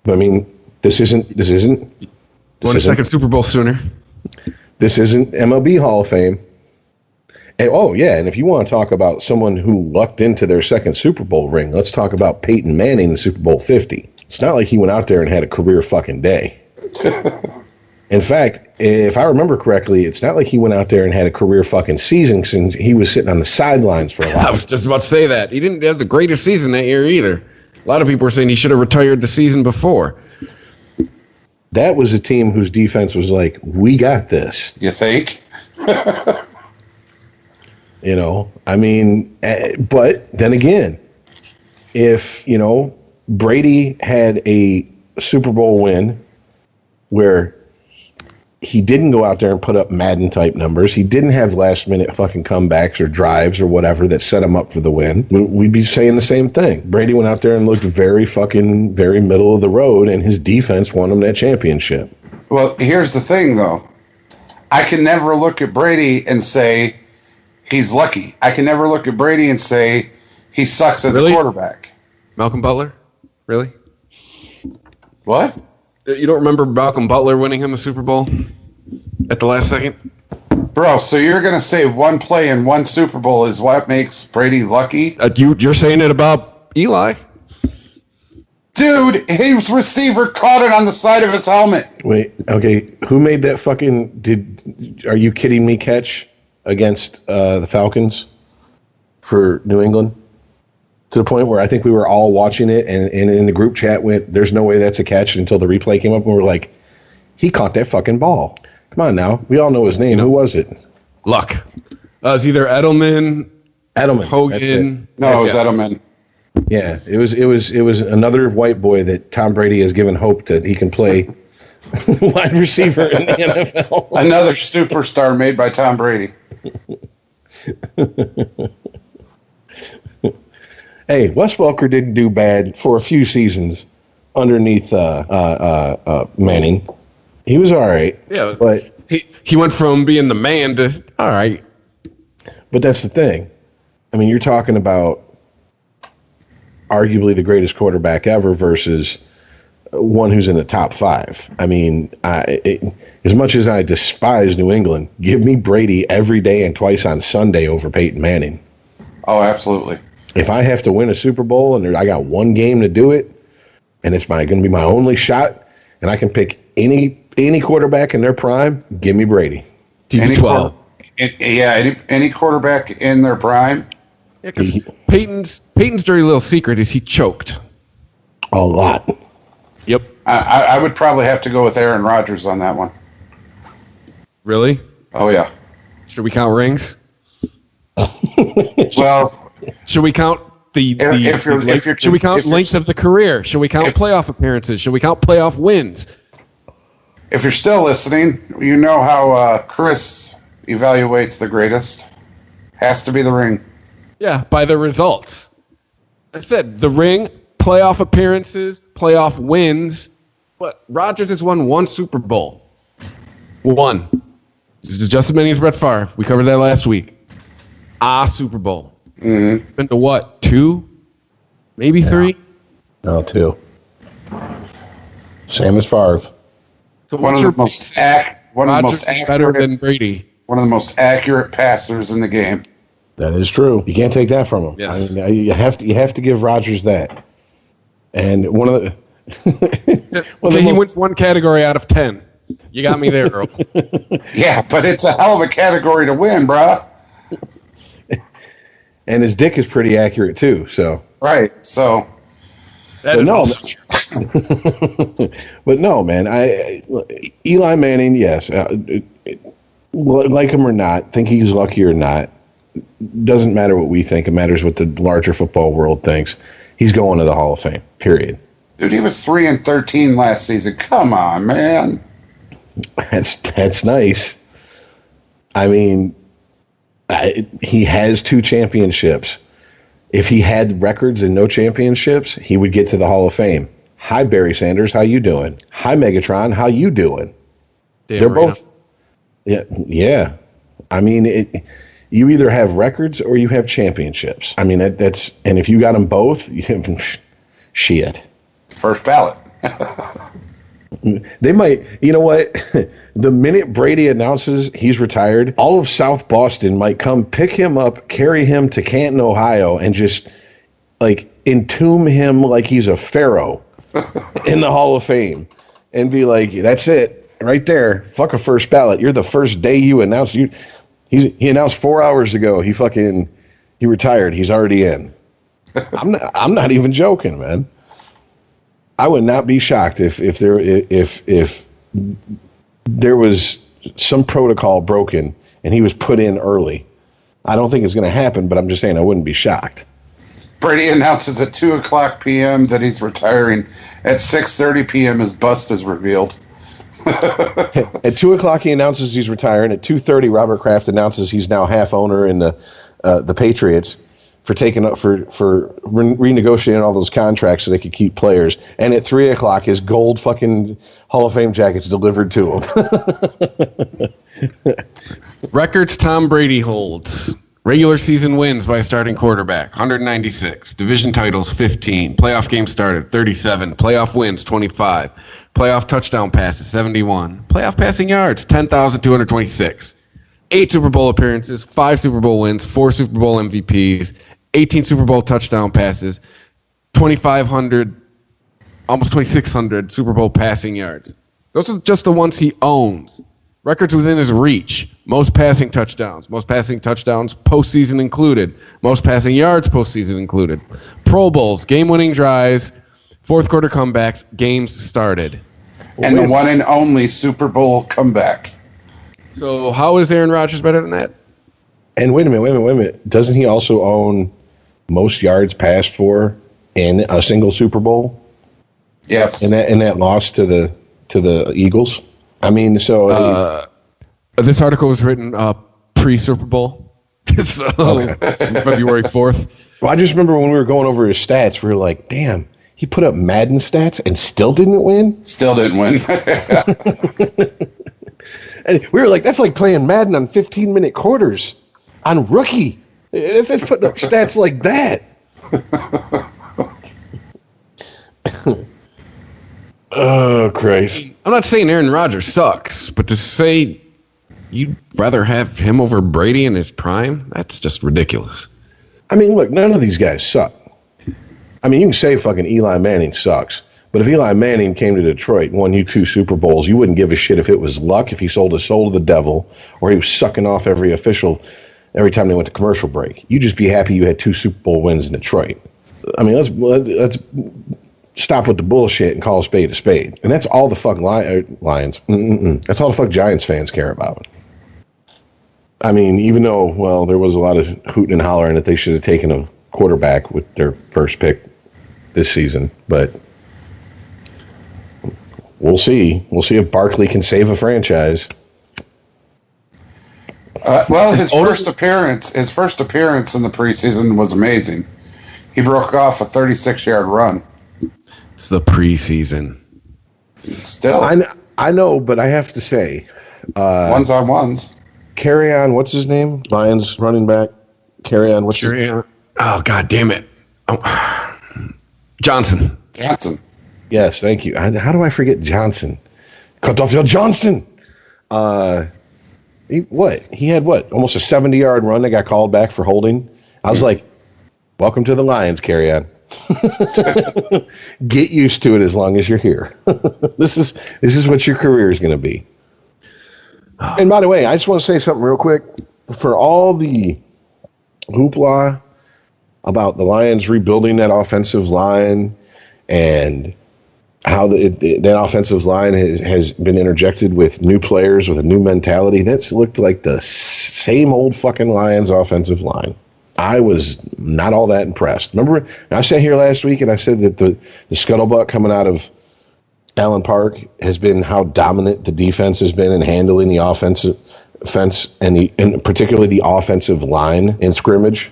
But I mean, this isn't. Won a second Super Bowl sooner. This isn't MLB Hall of Fame. And and if you want to talk about someone who lucked into their second Super Bowl ring, let's talk about Peyton Manning in Super Bowl 50. It's not like he went out there and had a career fucking day. In fact, if I remember correctly, it's not like he went out there and had a career fucking season since he was sitting on the sidelines for a while. I was just about to say that. He didn't have the greatest season that year either. A lot of people were saying he should have retired the season before. That was a team whose defense was like, we got this. You think? I mean, but then again, if, Brady had a Super Bowl win where he didn't go out there and put up Madden type numbers, he didn't have last minute fucking comebacks or drives or whatever that set him up for the win, we'd be saying the same thing. Brady went out there and looked very middle of the road, and his defense won him that championship. Well, here's the thing, though. I can never look at Brady and say he's lucky. I can never look at Brady and say he sucks as a quarterback. Malcolm Butler? Really? What? You don't remember Malcolm Butler winning him a Super Bowl at the last second? Bro, so you're going to say one play in one Super Bowl is what makes Brady lucky? You're saying it about Eli? Dude, his receiver caught it on the side of his helmet. Wait, okay, who made that are you kidding me catch against the Falcons for New England? To the point where I think we were all watching it, and in the group chat went, there's no way that's a catch until the replay came up, and we were like, he caught that fucking ball. Come on now. We all know his name. Who was it? Luck. It was either Edelman, Hogan. No, it was Edelman. Yeah, it was another white boy that Tom Brady has given hope that he can play wide receiver in the NFL. Another superstar made by Tom Brady. Hey, Wes Welker didn't do bad for a few seasons underneath Manning. He was all right. Yeah, but he went from being the man to all right. But that's the thing. I mean, you're talking about arguably the greatest quarterback ever versus one who's in the top 5. I mean, as much as I despise New England, give me Brady every day and twice on Sunday over Peyton Manning. Oh, absolutely. If I have to win a Super Bowl and I got one game to do it, and it's going to be my only shot, and I can pick any quarterback in their prime, give me Brady. TB12. Any quarterback in their prime. Yeah, because Peyton's dirty little secret is he choked. A lot. Yep. I would probably have to go with Aaron Rodgers on that one. Really? Oh, yeah. Should we count rings? Well... Should we count should we count length of the career? Should we count playoff appearances? Should we count playoff wins? If you're still listening, you know how Chris evaluates the greatest. Has to be the ring. Yeah, by the results. I said the ring, playoff appearances, playoff wins. But Rodgers has won one Super Bowl. One. This is just as many as Brett Favre. We covered that last week. Super Bowl. Mm-hmm. It's been to what? 2? Maybe 3? No, 2. Same as Favre. So one of the most better than Brady. One of the most accurate passers in the game. That is true. You can't take that from him. Yes. I mean, you have to give Rodgers that. And one of the he wins one category out of 10. You got me there, Earl. Yeah, but it's a hell of a category to win, bruh. And his dick is pretty accurate too. So right. So that is also true. But no, man. Eli Manning, yes, like him or not, think he's lucky or not, doesn't matter what we think. It matters what the larger football world thinks. He's going to the Hall of Fame. Period. Dude, he was 3-13 last season. Come on, man. That's nice. I mean. He has 2 championships. If he had records and no championships, he would get to the Hall of Fame. Hi, Barry Sanders. How you doing? Hi, Megatron. How you doing? They're both. Yeah. I mean, you either have records or you have championships. I mean, that's and if you got them both, shit. First ballot. They might, you know what? The minute Brady announces he's retired, all of South Boston might come pick him up, carry him to Canton, Ohio, and just like entomb him like he's a pharaoh in the Hall of Fame and be like, that's it right there. Fuck a first ballot. You're the first day you announced he announced 4 hours ago. He retired. He's already in. I'm not even joking, man. I would not be shocked if there was some protocol broken and he was put in early. I don't think it's going to happen, but I'm just saying I wouldn't be shocked. Brady announces at 2:00 p.m. that he's retiring. At 6:30 p.m. his bust is revealed. At 2:00 he announces he's retiring. At 2:30, Robert Kraft announces he's now half owner in the Patriots for taking up for renegotiating all those contracts so they could keep players. And at 3:00, his gold fucking Hall of Fame jacket's delivered to him. Records Tom Brady holds. Regular season wins by a starting quarterback, 196. Division titles, 15. Playoff games started, 37. Playoff wins, 25. Playoff touchdown passes, 71. Playoff passing yards, 10,226. 8 Super Bowl appearances, 5 Super Bowl wins, 4 Super Bowl MVPs, 18 Super Bowl touchdown passes, 2,500, almost 2,600 Super Bowl passing yards. Those are just the ones he owns. Records within his reach. Most passing touchdowns postseason included. Most passing yards postseason included. Pro Bowls, game-winning drives, fourth quarter comebacks, games started. And the one and only Super Bowl comeback. So how is Aaron Rodgers better than that? And wait a minute. Doesn't he also own most yards passed for in a single Super Bowl? Yes. And that loss to the Eagles? I mean, so this article was written pre-Super Bowl, so February 4th. Well, I just remember when we were going over his stats, we were like, damn, he put up Madden stats and still didn't win? Still didn't win. And we were like, that's like playing Madden on 15-minute quarters on rookie. It's putting up stats like that. Oh, Christ. I'm not saying Aaron Rodgers sucks, but to say you'd rather have him over Brady in his prime, that's just ridiculous. I mean, look, none of these guys suck. I mean, you can say fucking Eli Manning sucks, but if Eli Manning came to Detroit and won you 2 Super Bowls, you wouldn't give a shit if it was luck, if he sold his soul to the devil, or he was sucking off every official every time they went to commercial break. You'd just be happy you had 2 Super Bowl wins in Detroit. I mean, let's stop with the bullshit and call a spade a spade. And that's all the fuck Lions. That's all the fuck Giants fans care about. I mean, even though, well, there was a lot of hooting and hollering that they should have taken a quarterback with their first pick this season, but we'll see. We'll see if Barkley can save a franchise. Well, his first appearance in the preseason was amazing. He broke off a 36-yard run. It's the preseason. Still, I know, but I have to say, ones on ones. Carry on. What's his name? Lions running back. Carry on. What's Carry on. Oh, God damn it. Oh. Johnson. Yes, thank you. How do I forget Johnson? Cut off your Johnson. He had almost a 70-yard run that got called back for holding. I was like, welcome to the Lions, Carry on. Get used to it as long as you're here. This is what your career is going to be. And by the way, I just want to say something real quick. For all the hoopla about the Lions rebuilding that offensive line and how that offensive line has been interjected with new players with a new mentality, that's looked like the same old fucking Lions offensive line. I was not all that impressed. Remember, I sat here last week and I said that the scuttlebutt coming out of Allen Park has been how dominant the defense has been in handling the offense and particularly the offensive line in scrimmage.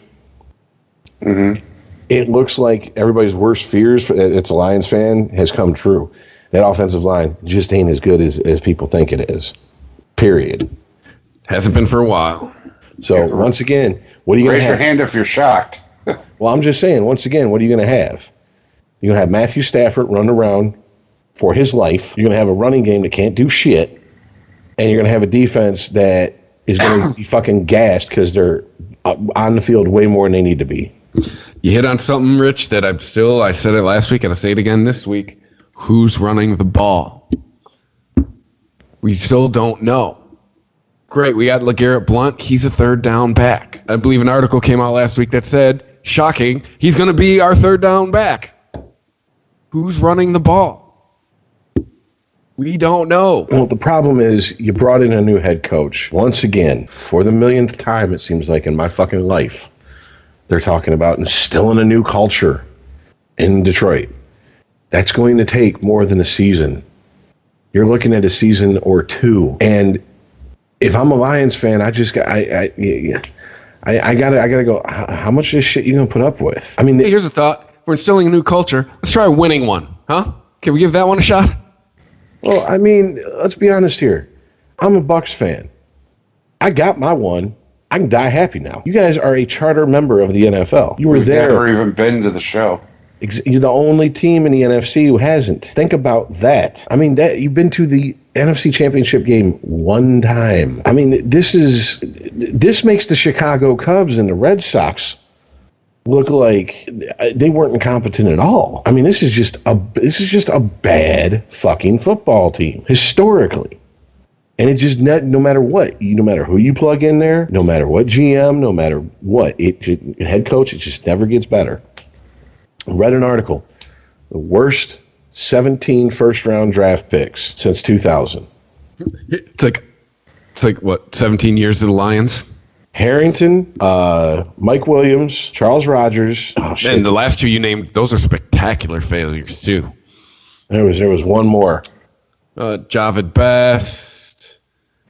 Mm-hmm. It looks like everybody's worst fears it's a Lions fan has come true. That offensive line just ain't as good as people think it is. Period. Hasn't been for a while. So once again, what are you going to have? Raise your hand if you're shocked. Well, I'm just saying, once again, what are you going to have? You're going to have Matthew Stafford run around for his life. You're going to have a running game that can't do shit. And you're going to have a defense that is going to be fucking gassed because they're on the field way more than they need to be. You hit on something, Rich, that I said it last week and I'll say it again this week. Who's running the ball? We still don't know. Great, we got LeGarrette Blount. He's a third down back. I believe an article came out last week that said, shocking, he's going to be our third down back. Who's running the ball? We don't know. Well, the problem is you brought in a new head coach. Once again, for the millionth time, it seems like, in my fucking life, They're talking about instilling a new culture in Detroit. That's going to take more than a season. You're looking at a season or two. And if I'm a Lions fan, I gotta go. How much of this shit you gonna put up with? I mean, hey, here's a thought: we're instilling a new culture. Let's try winning one, huh? Can we give that one a shot? Well, I mean, let's be honest here. I'm a Bucs fan. I got my one. I can die happy now. You guys are a charter member of the NFL. You were there. Never even been to the show. You're the only team in the NFC who hasn't. Think about that. I mean, that you've been to the NFC Championship game one time. I mean, this makes the Chicago Cubs and the Red Sox look like they weren't incompetent at all. I mean, this is just a bad fucking football team historically. And it just no matter what, no matter who you plug in there, no matter what GM, no matter what, head coach, it just never gets better. I read an article, the worst 17 first-round draft picks since 2000. It's like what, 17 years to the Lions? Harrington, Mike Williams, Charles Rogers. Oh, shit. And the last two you named, those are spectacular failures too. There was one more. Javid Best.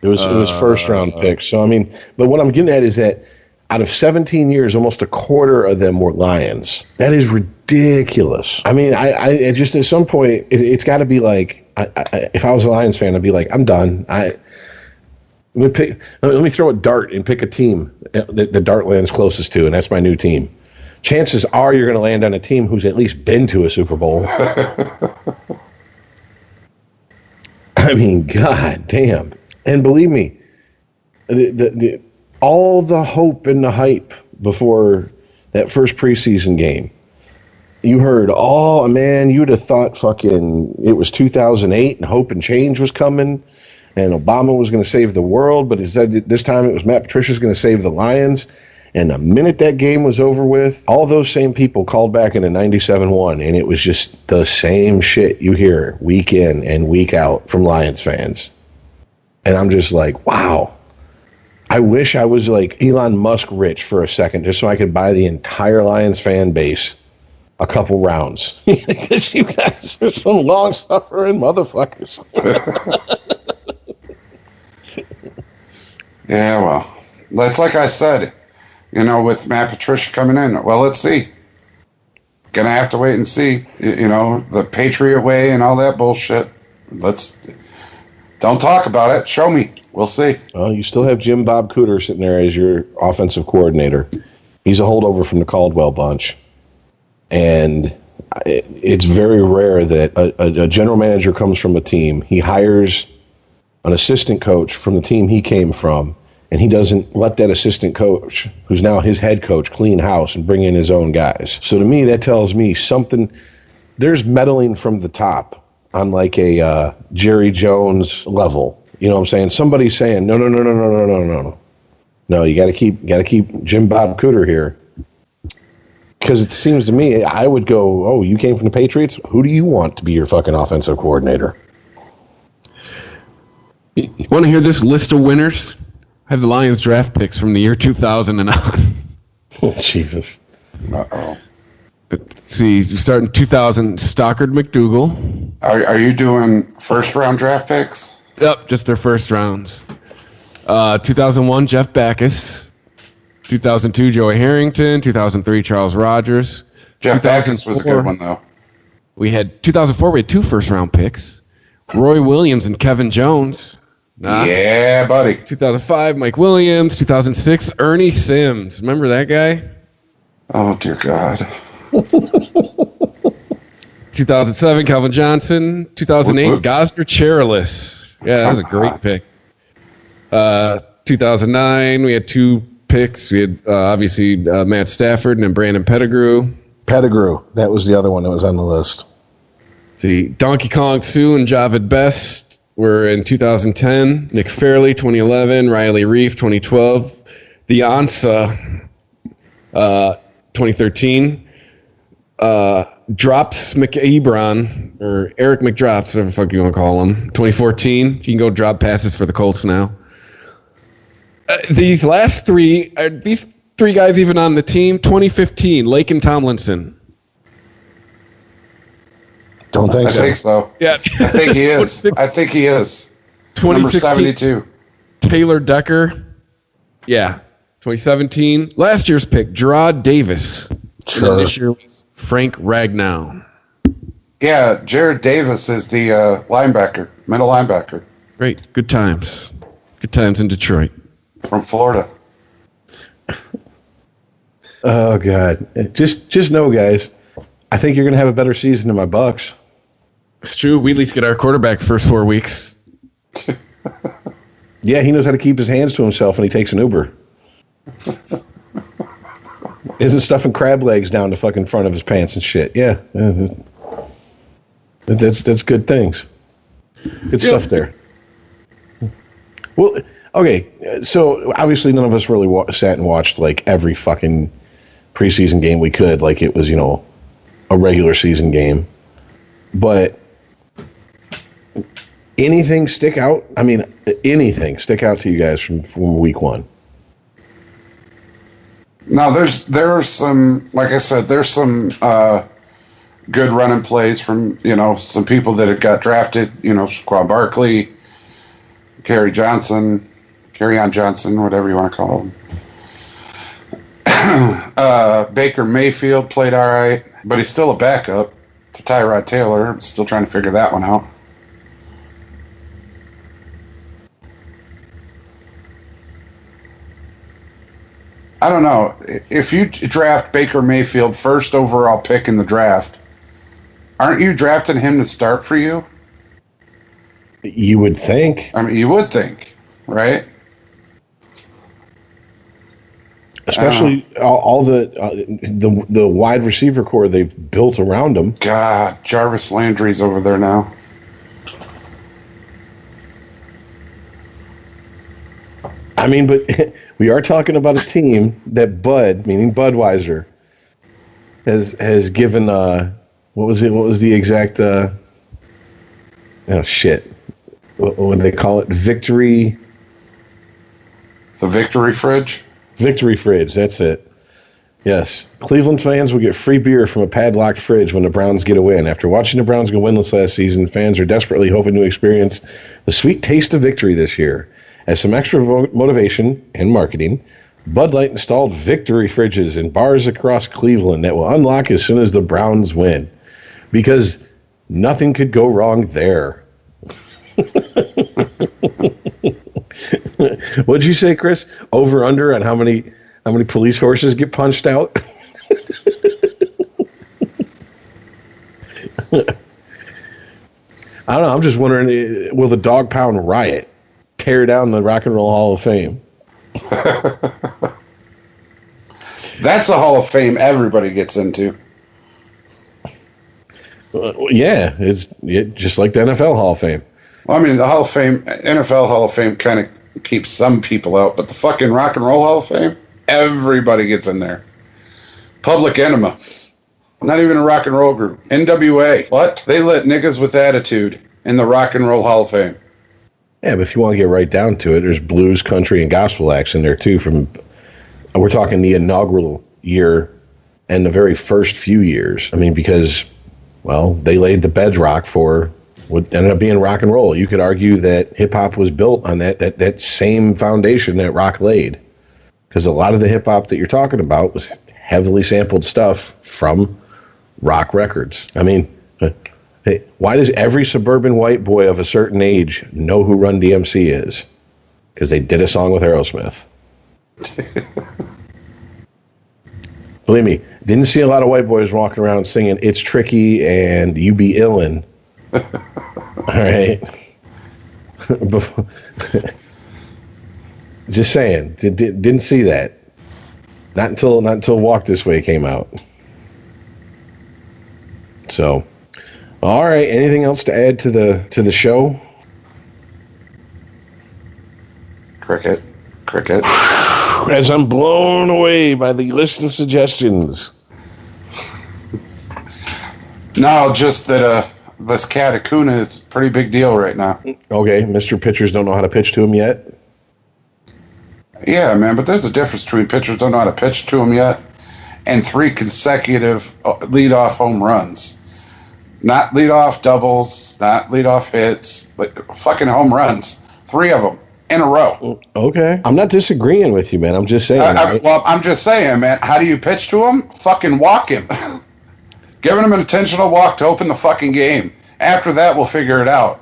It was first-round picks. So I mean, but what I'm getting at is that out of 17 years, almost a quarter of them were Lions. That is ridiculous. I mean, I just at some point, it's got to be like, if I was a Lions fan, I'd be like, I'm done. Let me throw a dart and pick a team that the dart lands closest to, and that's my new team. Chances are you're going to land on a team who's at least been to a Super Bowl. I mean, god damn. And believe me, all the hope and the hype before that first preseason game, you heard, oh, man, you'd have thought fucking it was 2008 and hope and change was coming and Obama was going to save the world, but instead this time it was Matt Patricia's going to save the Lions. And the minute that game was over with, all those same people called back into 97-1, and it was just the same shit you hear week in and week out from Lions fans. And I'm just like, wow. I wish I was like Elon Musk rich for a second, just so I could buy the entire Lions fan base a couple rounds. Because you guys are some long-suffering motherfuckers. Yeah, well, that's like I said, with Matt Patricia coming in. Well, let's see. Gonna have to wait and see. The Patriot way and all that bullshit. Don't talk about it. Show me. We'll see. Well, you still have Jim Bob Cooter sitting there as your offensive coordinator. He's a holdover from the Caldwell bunch. And it's very rare that a general manager comes from a team. He hires an assistant coach from the team he came from, and he doesn't let that assistant coach, who's now his head coach, clean house and bring in his own guys. So to me, that tells me something. There's meddling from the top on like a Jerry Jones level. You know what I'm saying? Somebody's saying, no. No, you got to keep Jim Bob Cooter here. Because it seems to me, I would go, oh, you came from the Patriots? Who do you want to be your fucking offensive coordinator? You want to hear this list of winners? I have the Lions draft picks from the year 2000 and on. Oh, Jesus. Uh-oh. Let's see, you start in 2000, Stockard McDougal. Are you doing first-round draft picks? Yep, just their first rounds. 2001, Jeff Backus. 2002, Joey Harrington. 2003, Charles Rogers. Jeff Backus was a good one, though. 2004, we had two first-round picks. Roy Williams and Kevin Jones. Yeah, buddy. 2005, Mike Williams. 2006, Ernie Sims. Remember that guy? Oh, dear God. 2007, Calvin Johnson. 2008, Gosder Cherilus. Yeah, that was a great pick. 2009, we had two picks. We had, obviously, Matt Stafford and then Brandon Pettigrew. That was the other one that was on the list. See, Donkey Kong Sue and Javid Best were in 2010. Nick Fairley, 2011. Riley Reif, 2012. The Ansa, 2013. Drops McEbron, or Eric McDrops, whatever the fuck you want to call him, 2014. You can go drop passes for the Colts now. These last three, these 3 guys even on the team. 2015, Laken Tomlinson. Don't think I so. think so. Yeah. I think he is. I think he is. Number 72. Taylor Decker. Yeah. 2017. Last year's pick, Gerard Davis. Sure. And this year was Frank Ragnow. Yeah, Jared Davis is the linebacker, middle linebacker. Great. Good times. Good times in Detroit. From Florida. Oh, God. Just know, guys, I think you're going to have a better season than my Bucks. It's true. We at least get our quarterback first 4 weeks. Yeah, he knows how to keep his hands to himself when he takes an Uber. Isn't stuffing crab legs down the fucking front of his pants and shit. Yeah. That's good things. Good stuff there. Well, okay, so obviously none of us really sat and watched like every fucking preseason game we could, like it was, a regular season game. But anything stick out? I mean, anything stick out to you guys from week 1? No, there are some, like I said, there's some good running plays from, some people that have got drafted, Shaquan Barkley, Kerryon Johnson, whatever you want to call him. Baker Mayfield played all right, but he's still a backup to Tyrod Taylor. I'm still trying to figure that one out. I don't know. If you draft Baker Mayfield first overall pick in the draft, aren't you drafting him to start for you? You would think. I mean, you would think, right? Especially all the wide receiver core they've built around him. God, Jarvis Landry's over there now. I mean, but we are talking about a team that Bud, meaning Budweiser, has given what was it? What was the exact? Shit. What do they call it? Victory. The Victory Fridge. Victory Fridge. That's it. Yes, Cleveland fans will get free beer from a padlocked fridge when the Browns get a win. After watching the Browns go winless last season, fans are desperately hoping to experience the sweet taste of victory this year. As some extra motivation and marketing, Bud Light installed victory fridges in bars across Cleveland that will unlock as soon as the Browns win. Because nothing could go wrong there. What'd you say, Chris? Over under on how many police horses get punched out? I don't know. I'm just wondering, will the Dog Pound riot tear down the Rock and Roll Hall of Fame? That's a Hall of Fame everybody gets into. Yeah, it's just like the NFL Hall of Fame. Well, I mean, the Hall of Fame, NFL Hall of Fame kind of keeps some people out, but the fucking Rock and Roll Hall of Fame, everybody gets in there. Public Enema. Not even a rock and roll group. NWA. What? They let niggas with attitude in the Rock and Roll Hall of Fame. Yeah, but if you want to get right down to it, there's blues, country, and gospel acts in there too. We're talking the inaugural year and the very first few years. I mean, because, well, they laid the bedrock for what ended up being rock and roll. You could argue that hip hop was built on that same foundation that rock laid, because a lot of the hip hop that you're talking about was heavily sampled stuff from rock records. I mean, hey, why does every suburban white boy of a certain age know who Run DMC is? Because they did a song with Aerosmith. Believe me, didn't see a lot of white boys walking around singing "It's Tricky" and "You Be Illin'." All right. Just saying, didn't see that. Not until Walk This Way came out. So, all right. Anything else to add to the show? Cricket. As I'm blown away by the list of suggestions. No, just that this cat Acuna is a pretty big deal right now. Okay, Mr. Pitchers don't know how to pitch to him yet. Yeah, man, but there's a difference between pitchers don't know how to pitch to them yet and 3 consecutive leadoff home runs. Not leadoff doubles, not leadoff hits, but fucking home runs. 3 of them in a row. Okay. I'm not disagreeing with you, man. I'm just saying. I'm just saying, man, how do you pitch to him? Fucking walk him. Giving him an intentional walk to open the fucking game. After that, we'll figure it out.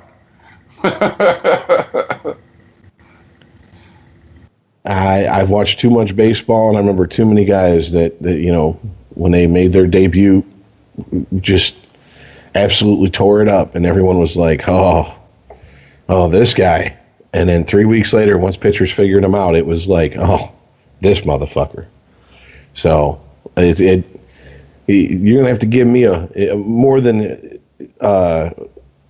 I've watched too much baseball, and I remember too many guys that when they made their debut, just absolutely tore it up, and everyone was like, oh, this guy. And then 3 weeks later, once pitchers figured him out, it was like, oh, this motherfucker. So you're gonna have to give me a more than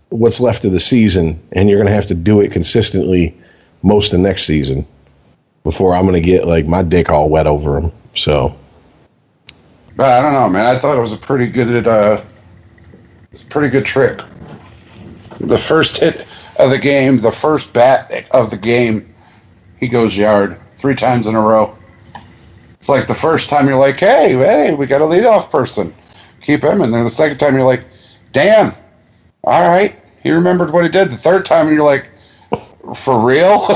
what's left of the season, and you're gonna have to do it consistently most of next season before I'm gonna get like my dick all wet over him. So, but I don't know, man. I thought it was a pretty good. It's a pretty good trick. The first hit of the game, the first bat of the game, he goes yard 3 times in a row. It's like the first time you're like, hey, we got a leadoff person. Keep him. And then the second time you're like, damn, all right. He remembered what he did. The third time you're like, for real?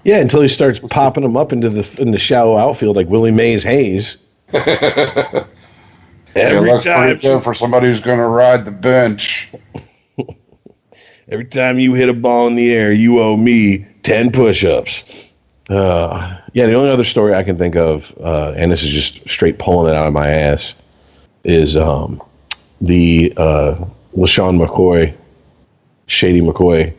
Yeah, until he starts popping them up in the shallow outfield like Willie Mays Hayes. Every time pretty good for somebody who's going to ride the bench. Every time you hit a ball in the air, you owe me 10 push-ups. Yeah, the only other story I can think of, and this is just straight pulling it out of my ass, is the LeSean McCoy, Shady McCoy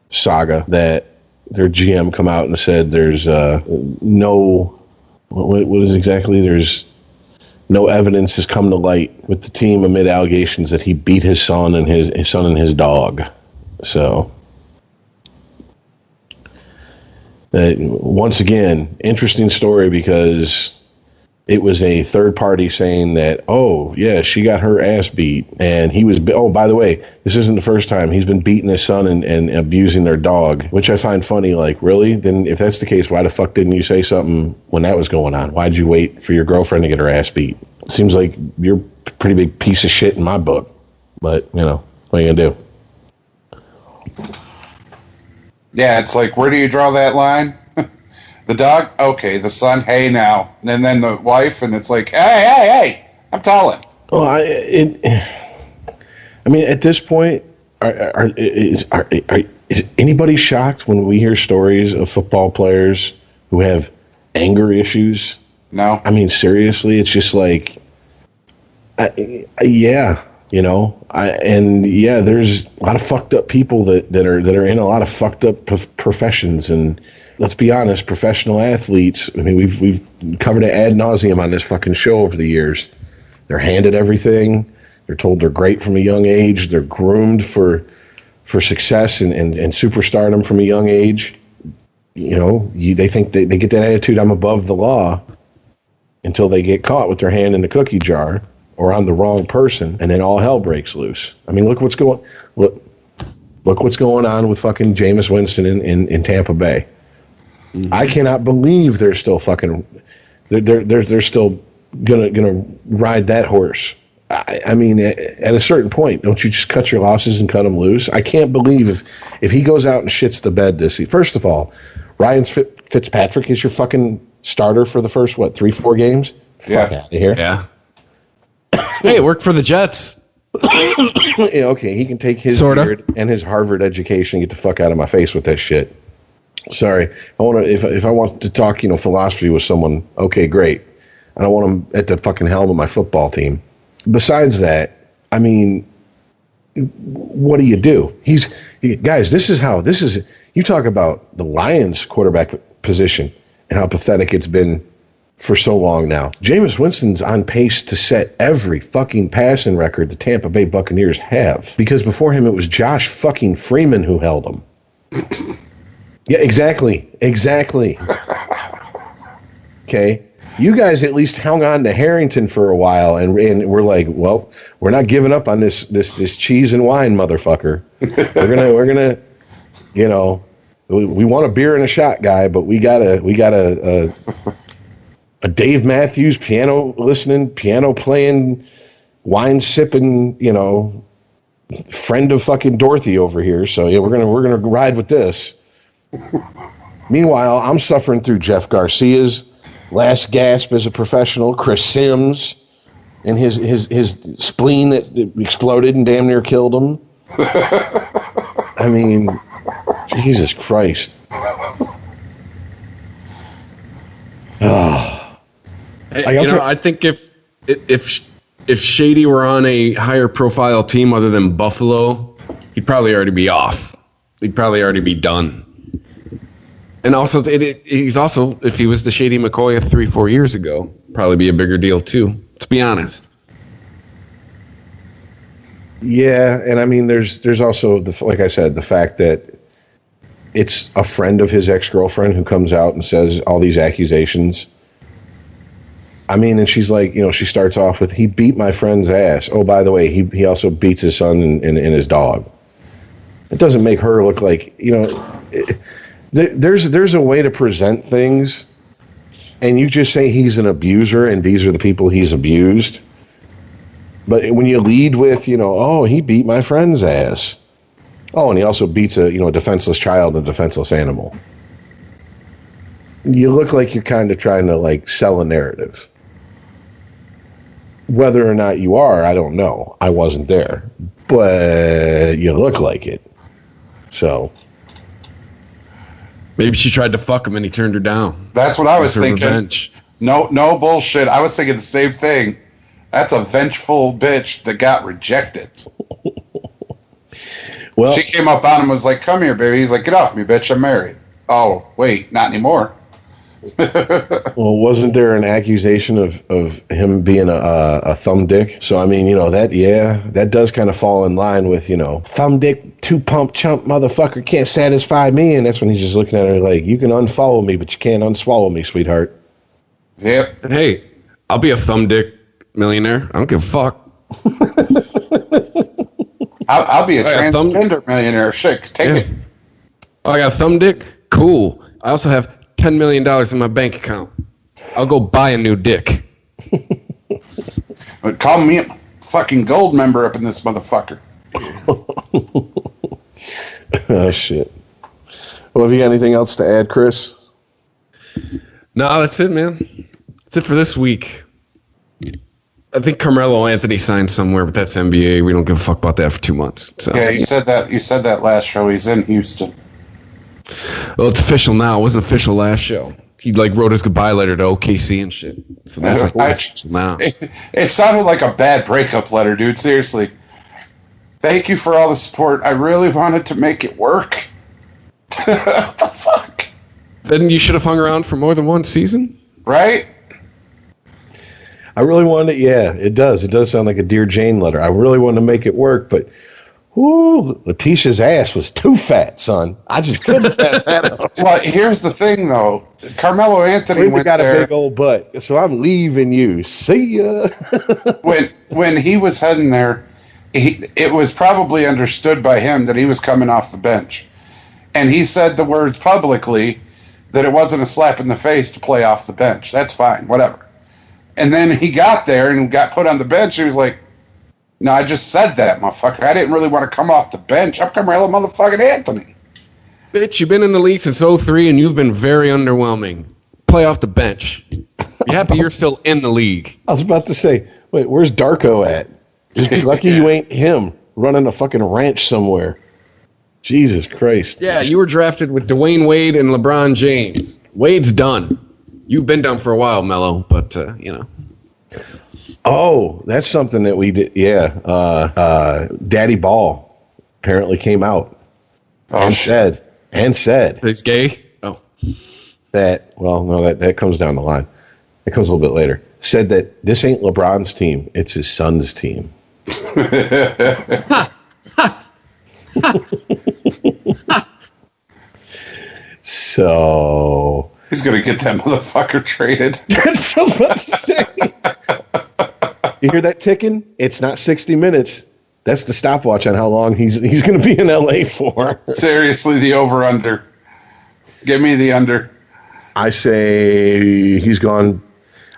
saga that their GM come out and said there's no, what is exactly, there's no evidence has come to light with the team amid allegations that he beat his son and his dog. So, once again, interesting story because it was a third party saying that, oh, yeah, she got her ass beat. And he was, oh, by the way, this isn't the first time. He's been beating his son and abusing their dog, which I find funny. Like, really? Then if that's the case, why the fuck didn't you say something when that was going on? Why'd you wait for your girlfriend to get her ass beat? It seems like you're a pretty big piece of shit in my book. But, what are you going to do? Yeah, it's like, where do you draw that line? The dog? Okay. The son? Hey, now. And then the wife, and it's like, hey, I'm calling. Well, I mean, at this point, is anybody shocked when we hear stories of football players who have anger issues? No. I mean, seriously, it's just like, yeah. There's a lot of fucked up people that are in a lot of fucked up professions, and let's be honest, professional athletes. I mean, we've covered it ad nauseum on this fucking show over the years. They're handed everything. They're told they're great from a young age. They're groomed for success and superstardom from a young age. They think they get that attitude, I'm above the law, until they get caught with their hand in the cookie jar or on the wrong person, and then all hell breaks loose. I mean, look what's going on with fucking Jameis Winston in Tampa Bay. Mm-hmm. I cannot believe they're still fucking they're still gonna ride that horse. I mean, at a certain point, don't you just cut your losses and cut them loose? I can't believe if he goes out and shits the bed this season. First of all, Ryan Fitzpatrick is your fucking starter for the first 3-4 games. Yeah. Fuck out of here. Yeah. Hey, it worked for the Jets. Yeah, okay, he can take his beard and his Harvard education and get the fuck out of my face with that shit. Sorry, if I want to talk, philosophy with someone, okay, great. I don't want him at the fucking helm of my football team. Besides that, I mean, what do you do? Guys, this is you talk about the Lions quarterback position and how pathetic it's been for so long now. Jameis Winston's on pace to set every fucking passing record the Tampa Bay Buccaneers have, because before him it was Josh fucking Freeman who held him. Yeah, exactly. Okay, you guys at least hung on to Harrington for a while, and we're like, well, we're not giving up on this cheese and wine motherfucker. We're gonna We want a beer and a shot guy, but we got a Dave Matthews piano listening, piano playing, wine sipping, friend of fucking Dorothy over here. So yeah, we're gonna ride with this. Meanwhile, I'm suffering through Jeff Garcia's last gasp as a professional, Chris Sims, and his spleen that exploded and damn near killed him. I mean, Jesus Christ. I think if Shady were on a higher profile team other than Buffalo, he'd probably already be off. He'd probably already be done. And also, he's also, if he was the Shady McCoy of 3-4 years ago, probably be a bigger deal too. Let's be honest. Yeah, and I mean, there's also like I said, the fact that it's a friend of his ex-girlfriend who comes out and says all these accusations. I mean, and she's like, she starts off with, he beat my friend's ass. Oh, by the way, he also beats his son and his dog. It doesn't make her look like, there's a way to present things, and you just say he's an abuser and these are the people he's abused. But when you lead with, oh, he beat my friend's ass. Oh, and he also beats a defenseless child and a defenseless animal. You look like you're kind of trying to sell a narrative. Whether or not you are, I don't know. I wasn't there, but you look like it. So maybe she tried to fuck him and he turned her down. That's what I was thinking. Revenge. No bullshit. I was thinking the same thing. That's a vengeful bitch that got rejected. Well, she came up on him and was like, "Come here, baby." He's like, "Get off me, bitch. I'm married." Oh, wait, not anymore. Well, wasn't there an accusation of him being a thumb dick? So I mean, that does kind of fall in line with thumb dick, 2-pump chump motherfucker can't satisfy me, and that's when he's just looking at her like, you can unfollow me, but you can't unswallow me, sweetheart. Yep. Hey, I'll be a thumb dick millionaire. I don't give a fuck. I'll be a transgender millionaire. Shit, take it. Oh, I got a thumb dick? Cool. I also have $10 million in my bank account. I'll go buy a new dick. Call me a fucking gold member up in this motherfucker. Oh, shit. Well, have you got anything else to add, Chris? No, that's it, man. That's it for this week. I think Carmelo Anthony signed somewhere, but that's NBA. We don't give a fuck about that for 2 months. So. Yeah, you said that last show. He's in Houston. Well, it's official now. It wasn't official last show. He wrote his goodbye letter to OKC and shit. So that's official now. It sounded like a bad breakup letter, dude. Seriously. Thank you for all the support. I really wanted to make it work. What the fuck? Then you should have hung around for more than one season, right? I really wanted to, yeah, it does. It does sound like a Dear Jane letter. I really wanted to make it work, but Letitia's ass was too fat, son. I just couldn't pass that up. Well, here's the thing, though. Carmelo Anthony got a big old butt, so I'm leaving you. See ya. when he was heading there, it was probably understood by him that he was coming off the bench. And he said the words publicly that it wasn't a slap in the face to play off the bench. That's fine, whatever. And then he got there and got put on the bench. He was like, no, I just said that, motherfucker. I didn't really want to come off the bench. I'm Carmelo motherfucking Anthony. Bitch, you've been in the league since 2003 and you've been very underwhelming. Play off the bench. You happy you're still in the league? I was about to say, wait, where's Darko at? Just be lucky you ain't him running a fucking ranch somewhere. Jesus Christ. Yeah, you were drafted with Dwayne Wade and LeBron James. Wade's done. You've been done for a while, Melo, but, Oh, that's something that we did. Yeah. Daddy Ball apparently came out and said he's gay. Oh, that comes down the line. It comes a little bit later. Said that this ain't LeBron's team. It's his son's team. So he's going to get that motherfucker traded. That's what I was about to say. You hear that ticking? It's not 60 minutes. That's the stopwatch on how long he's going to be in LA for. Seriously, the over-under. Give me the under. I say he's gone.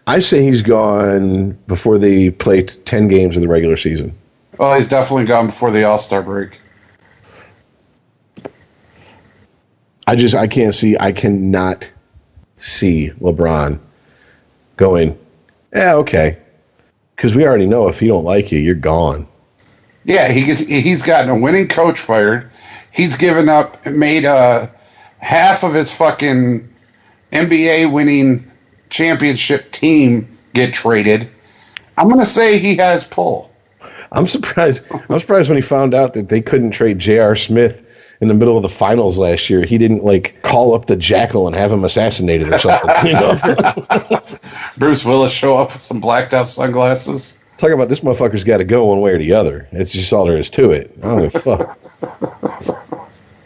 I say he's gone before they play 10 games of the regular season. Well, he's definitely gone before the All-Star break. I cannot see LeBron going, yeah, okay. Because we already know if he don't like you, you're gone. Yeah, he's gotten a winning coach fired. He's made half of his fucking NBA winning championship team get traded. I'm going to say he has pull. I'm surprised when he found out that they couldn't trade J.R. Smith in the middle of the finals last year. He didn't call up the Jackal and have him assassinated or something. You know? Bruce Willis show up with some blacked out sunglasses. Talking about this motherfucker's got to go one way or the other. It's just all there is to it. I don't give a fuck.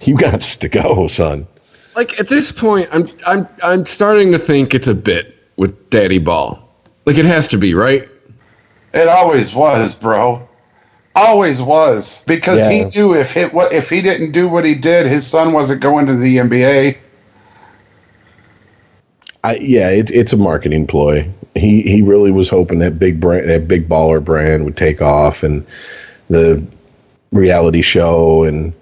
You got to go, son. At this point, I'm starting to think it's a bit with Daddy Ball. It has to be, right? It always was, bro. Always was. Because he knew if he didn't do what he did, his son wasn't going to the NBA. It's a marketing ploy. He really was hoping that big baller brand would take off, and the reality show, and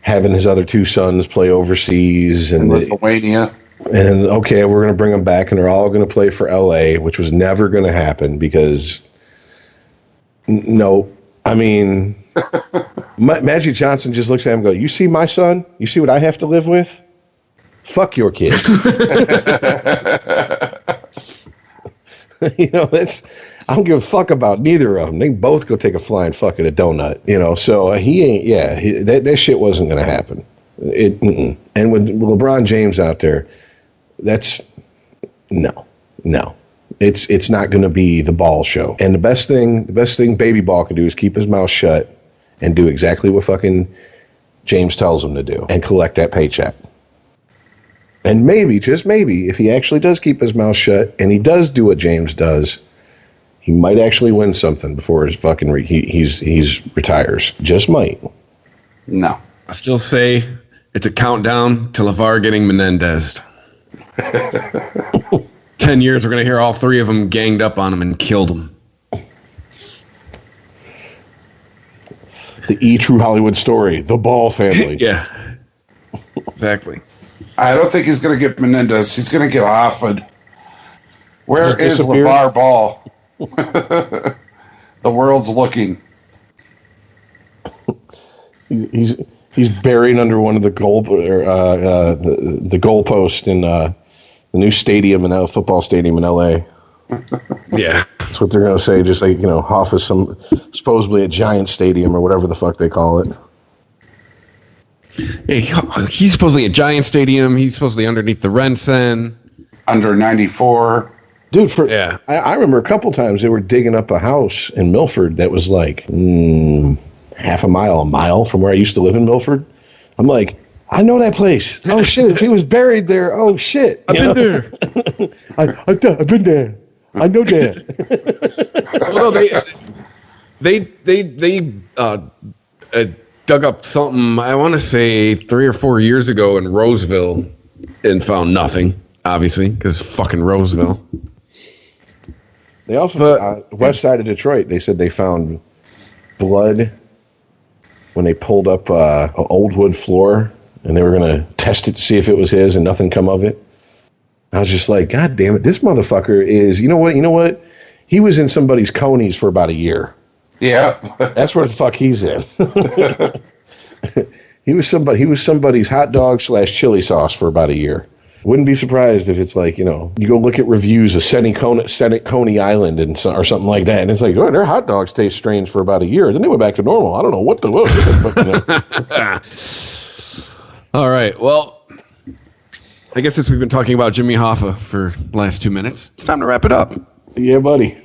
having his other two sons play overseas and Lithuania. And okay, we're going to bring them back, and they're all going to play for LA, which was never going to happen because Magic Johnson just looks at him and goes, "You see my son? You see what I have to live with? Fuck your kids." I don't give a fuck about neither of them. They both go take a flying fuck at a donut, So he ain't. That shit wasn't going to happen. And with LeBron James out there, that's no. It's not going to be the Ball show. And the best thing Baby Ball can do is keep his mouth shut and do exactly what fucking James tells him to do and collect that paycheck. And maybe, just maybe, if he actually does keep his mouth shut and he does do what James does, he might actually win something before his fucking he's retires. Just might. No. I still say it's a countdown to LaVar getting Menendez. 10 years, we're going to hear all three of them ganged up on him and killed him. The true Hollywood story, the Ball family. Yeah, exactly. I don't think he's going to get Menendez. He's going to get Hoffman. Where is LaVar Ball? The world's looking. He's buried under one of the the goalposts in the new stadium football stadium in L.A. Yeah, that's what they're going to say. Just Hoff is supposedly a giant stadium or whatever the fuck they call it. Hey, he's supposedly a giant stadium. He's supposedly underneath the Rensen. Under 94. Dude, I remember a couple times they were digging up a house in Milford that was half a mile from where I used to live in Milford. I'm like, I know that place. Oh, shit, if he was buried there, oh, shit. I've been there. I've been there. I know that. Well, they dug up something, I want to say 3 or 4 years ago in Roseville and found nothing, obviously, because fucking Roseville. They also, west side of Detroit, they said they found blood when they pulled up an old wood floor, and they were going to test it to see if it was his, and nothing come of it. I was just like, God damn it, this motherfucker is, you know what? He was in somebody's conies for about a year. Yeah. That's where the fuck he's in. He was somebody's hot dog / chili sauce for about a year. Wouldn't be surprised if it's you go look at reviews of Senate Coney Island or something like that, and it's like, oh, their hot dogs taste strange for about a year. Then they went back to normal. I don't know what All right. Well, I guess since we've been talking about Jimmy Hoffa for the last 2 minutes, it's time to wrap it up. Yeah, buddy.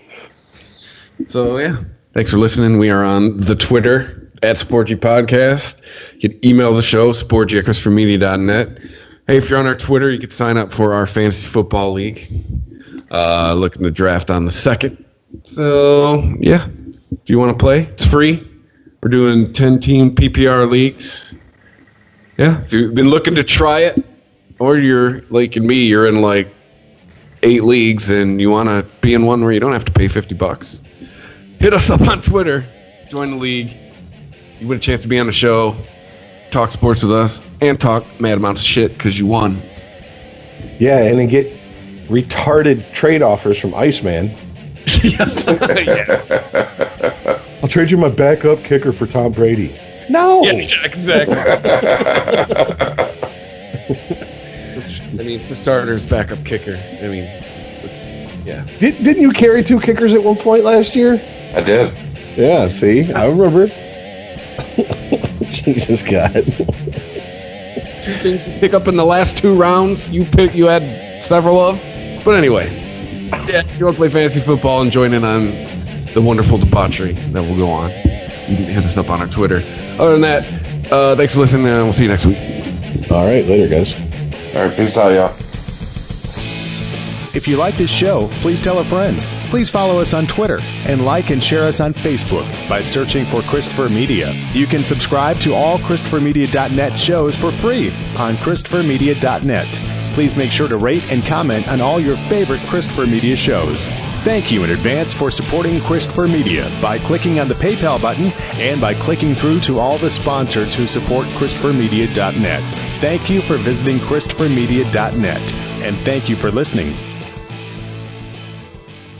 So, yeah. Thanks for listening. We are on the Twitter @SportGPodcast. You can email the show, sportg@ChristopherMedia.net. Hey, if you're on our Twitter, you can sign up for our fantasy football league. Looking to draft on the 2nd. So, yeah. If you want to play, it's free. We're doing 10-team PPR leagues. Yeah, if you've been looking to try it, or you're like in me, you're in like 8 leagues and you want to be in one where you don't have to pay $50. Hit us up on Twitter, join the league. You win a chance to be on the show, talk sports with us, and talk mad amounts of shit because you won. Yeah, and then get retarded trade offers from ICEman. Yeah. I'll trade you my backup kicker for Tom Brady. No. Yeah, exactly. I mean, for starters, backup kicker. I mean, it's yeah. Didn't you carry 2 kickers at one point last year? I did. Yeah. See, I remember. Jesus God. 2 things you pick up in the last 2 rounds. You had several of. But anyway, yeah, if you want to play fantasy football and join in on the wonderful debauchery that will go on, you can hit us up on our Twitter. Other than that, thanks for listening, and we'll see you next week. All right, later, guys. All right, peace out, y'all. If you like this show, please tell a friend. Please follow us on Twitter and like and share us on Facebook by searching for Christopher Media. You can subscribe to all ChristopherMedia.net shows for free on ChristopherMedia.net. Please make sure to rate and comment on all your favorite Christopher Media shows. Thank you in advance for supporting Christopher Media by clicking on the PayPal button and by clicking through to all the sponsors who support ChristopherMedia.net. Thank you for visiting ChristopherMedia.net, and thank you for listening.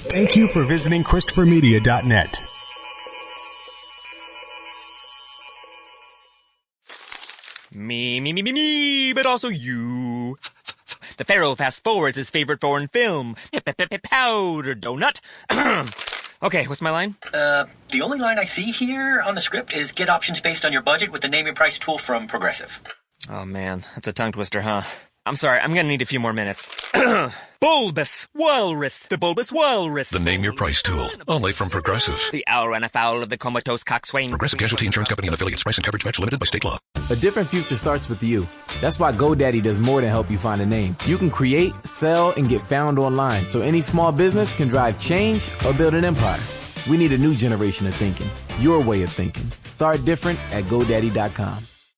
Thank you for visiting ChristopherMedia.net. Me, but also you. The Pharaoh fast forwards his favorite foreign film, Powder Donut. Okay, what's my line? The only line I see here on the script is get options based on your budget with the Name Your Price tool from Progressive. Oh man, that's a tongue twister, huh? I'm sorry, I'm gonna need a few more minutes. Bulbous Walrus, the Bulbous Walrus. The Name Your Price tool, only from Progressive. The owl ran afoul of the comatose coxswain. Progressive Casualty Insurance Company and affiliates. Price and coverage match limited by state law. A different future starts with you. That's why GoDaddy does more than help you find a name. You can create, sell, and get found online, so any small business can drive change or build an empire. We need a new generation of thinking. Your way of thinking. Start different at GoDaddy.com.